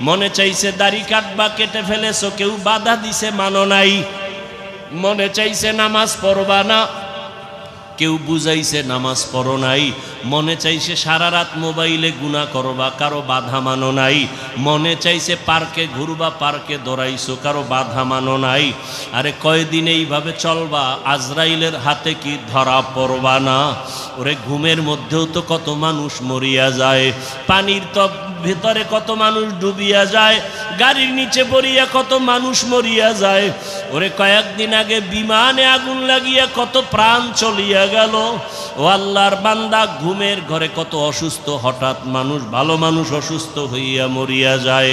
মনে চাইছে দাড়ি কাটবা, কেটে ফেলেছো, কেউ বাধা দিছে মানো নাই। মনে চাইছে নামাজ পড়বা না, কেউ বুঝাইছে নামাজ পড়ো নাই। মনে চাইছে সারা রাত মোবাইলে গুনাহ করবা, কারো বাধা মানো নাই। মনে চাইছে পার্কে ঘুরবা, পার্কে দৌড়াইছো, কারো বাধা মানো নাই। আরে কয়দিন এইভাবে চলবা, আজরাইলের হাতে কি ধরা পড়বা না? ওরে ঘুমের মধ্যেও তো কত মানুষ মরিয়া যায়, পানির তো ভেতরে কত মানুষ ডুবিয়া যায়, গাড়ির নিচে পড়িয়া কত মানুষ মরিয়া যায়। ওরে কয়েকদিন আগে বিমানে আগুন লাগিয়া কত প্রাণ চলিয়া গেল। ও আল্লাহর বান্দা, ঘুমের ঘরে কত অসুস্থ হঠাৎ মানুষ, ভালো মানুষ অসুস্থ হইয়া মরিয়া যায়।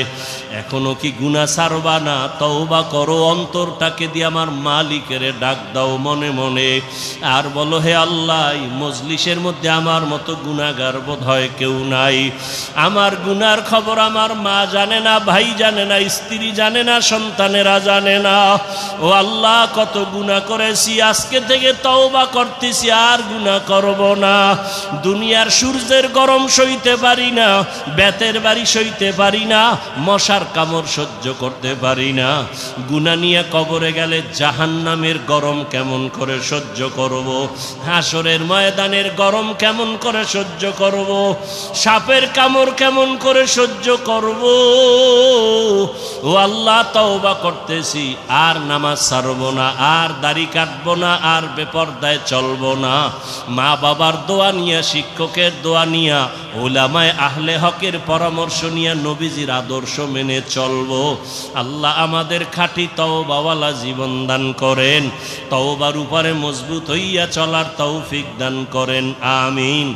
এখনো কি গুনাহ ছাড়বা না? তওবা করো, অন্তরটাকে দিয়ে আমার মালিকের ডাক দাও মনে মনে, আর বলো, হে আল্লাহ, এই মজলিসের মধ্যে আমার মতো গুনাহগার বোধ হয় কেউ নাই। আমার গুনার খবর আমার মা জানে না, ভাই জানে না, স্ত্রী জানে না, সন্তানেরা জানে না। ও আল্লাহ, কত গুনাহ করেছি, আজকে থেকে তওবা করতেছি, আর গুনাহ করব না। দুনিয়ার সূর্যের গরম সইতে পারি না, বেতের বাড়ি সইতে পারি না, মশার কামড় সহ্য করতে পারি না। গুনাহ নিয়ে কবরে গেলে জাহান্নামের গরম কেমন করে সহ্য করব? হাসরের ময়দানের গরম কেমন করে সহ্য করব? সাপের কামড় কেমন করে সহ্য করব? ও আল্লাহ, তওবা করতেছি, আর নামাজ ছাড়ব না, আর দাড়ি কাটব না, আর বেপরদায় চলব না। মা বাবার দোয়া নিয়া, শিক্ষকের দোয়া নিয়া, উলামায়ে আহলে হকের পরামর্শ নিয়া নবীজির আদর্শ মেনে চলব। আল্লাহ আমাদের খাঁটি তওবাওয়ালা জীবন দান করেন, তওবার উপরে মজবুত হইয়া চলার তৌফিক দান করেন, আমিন।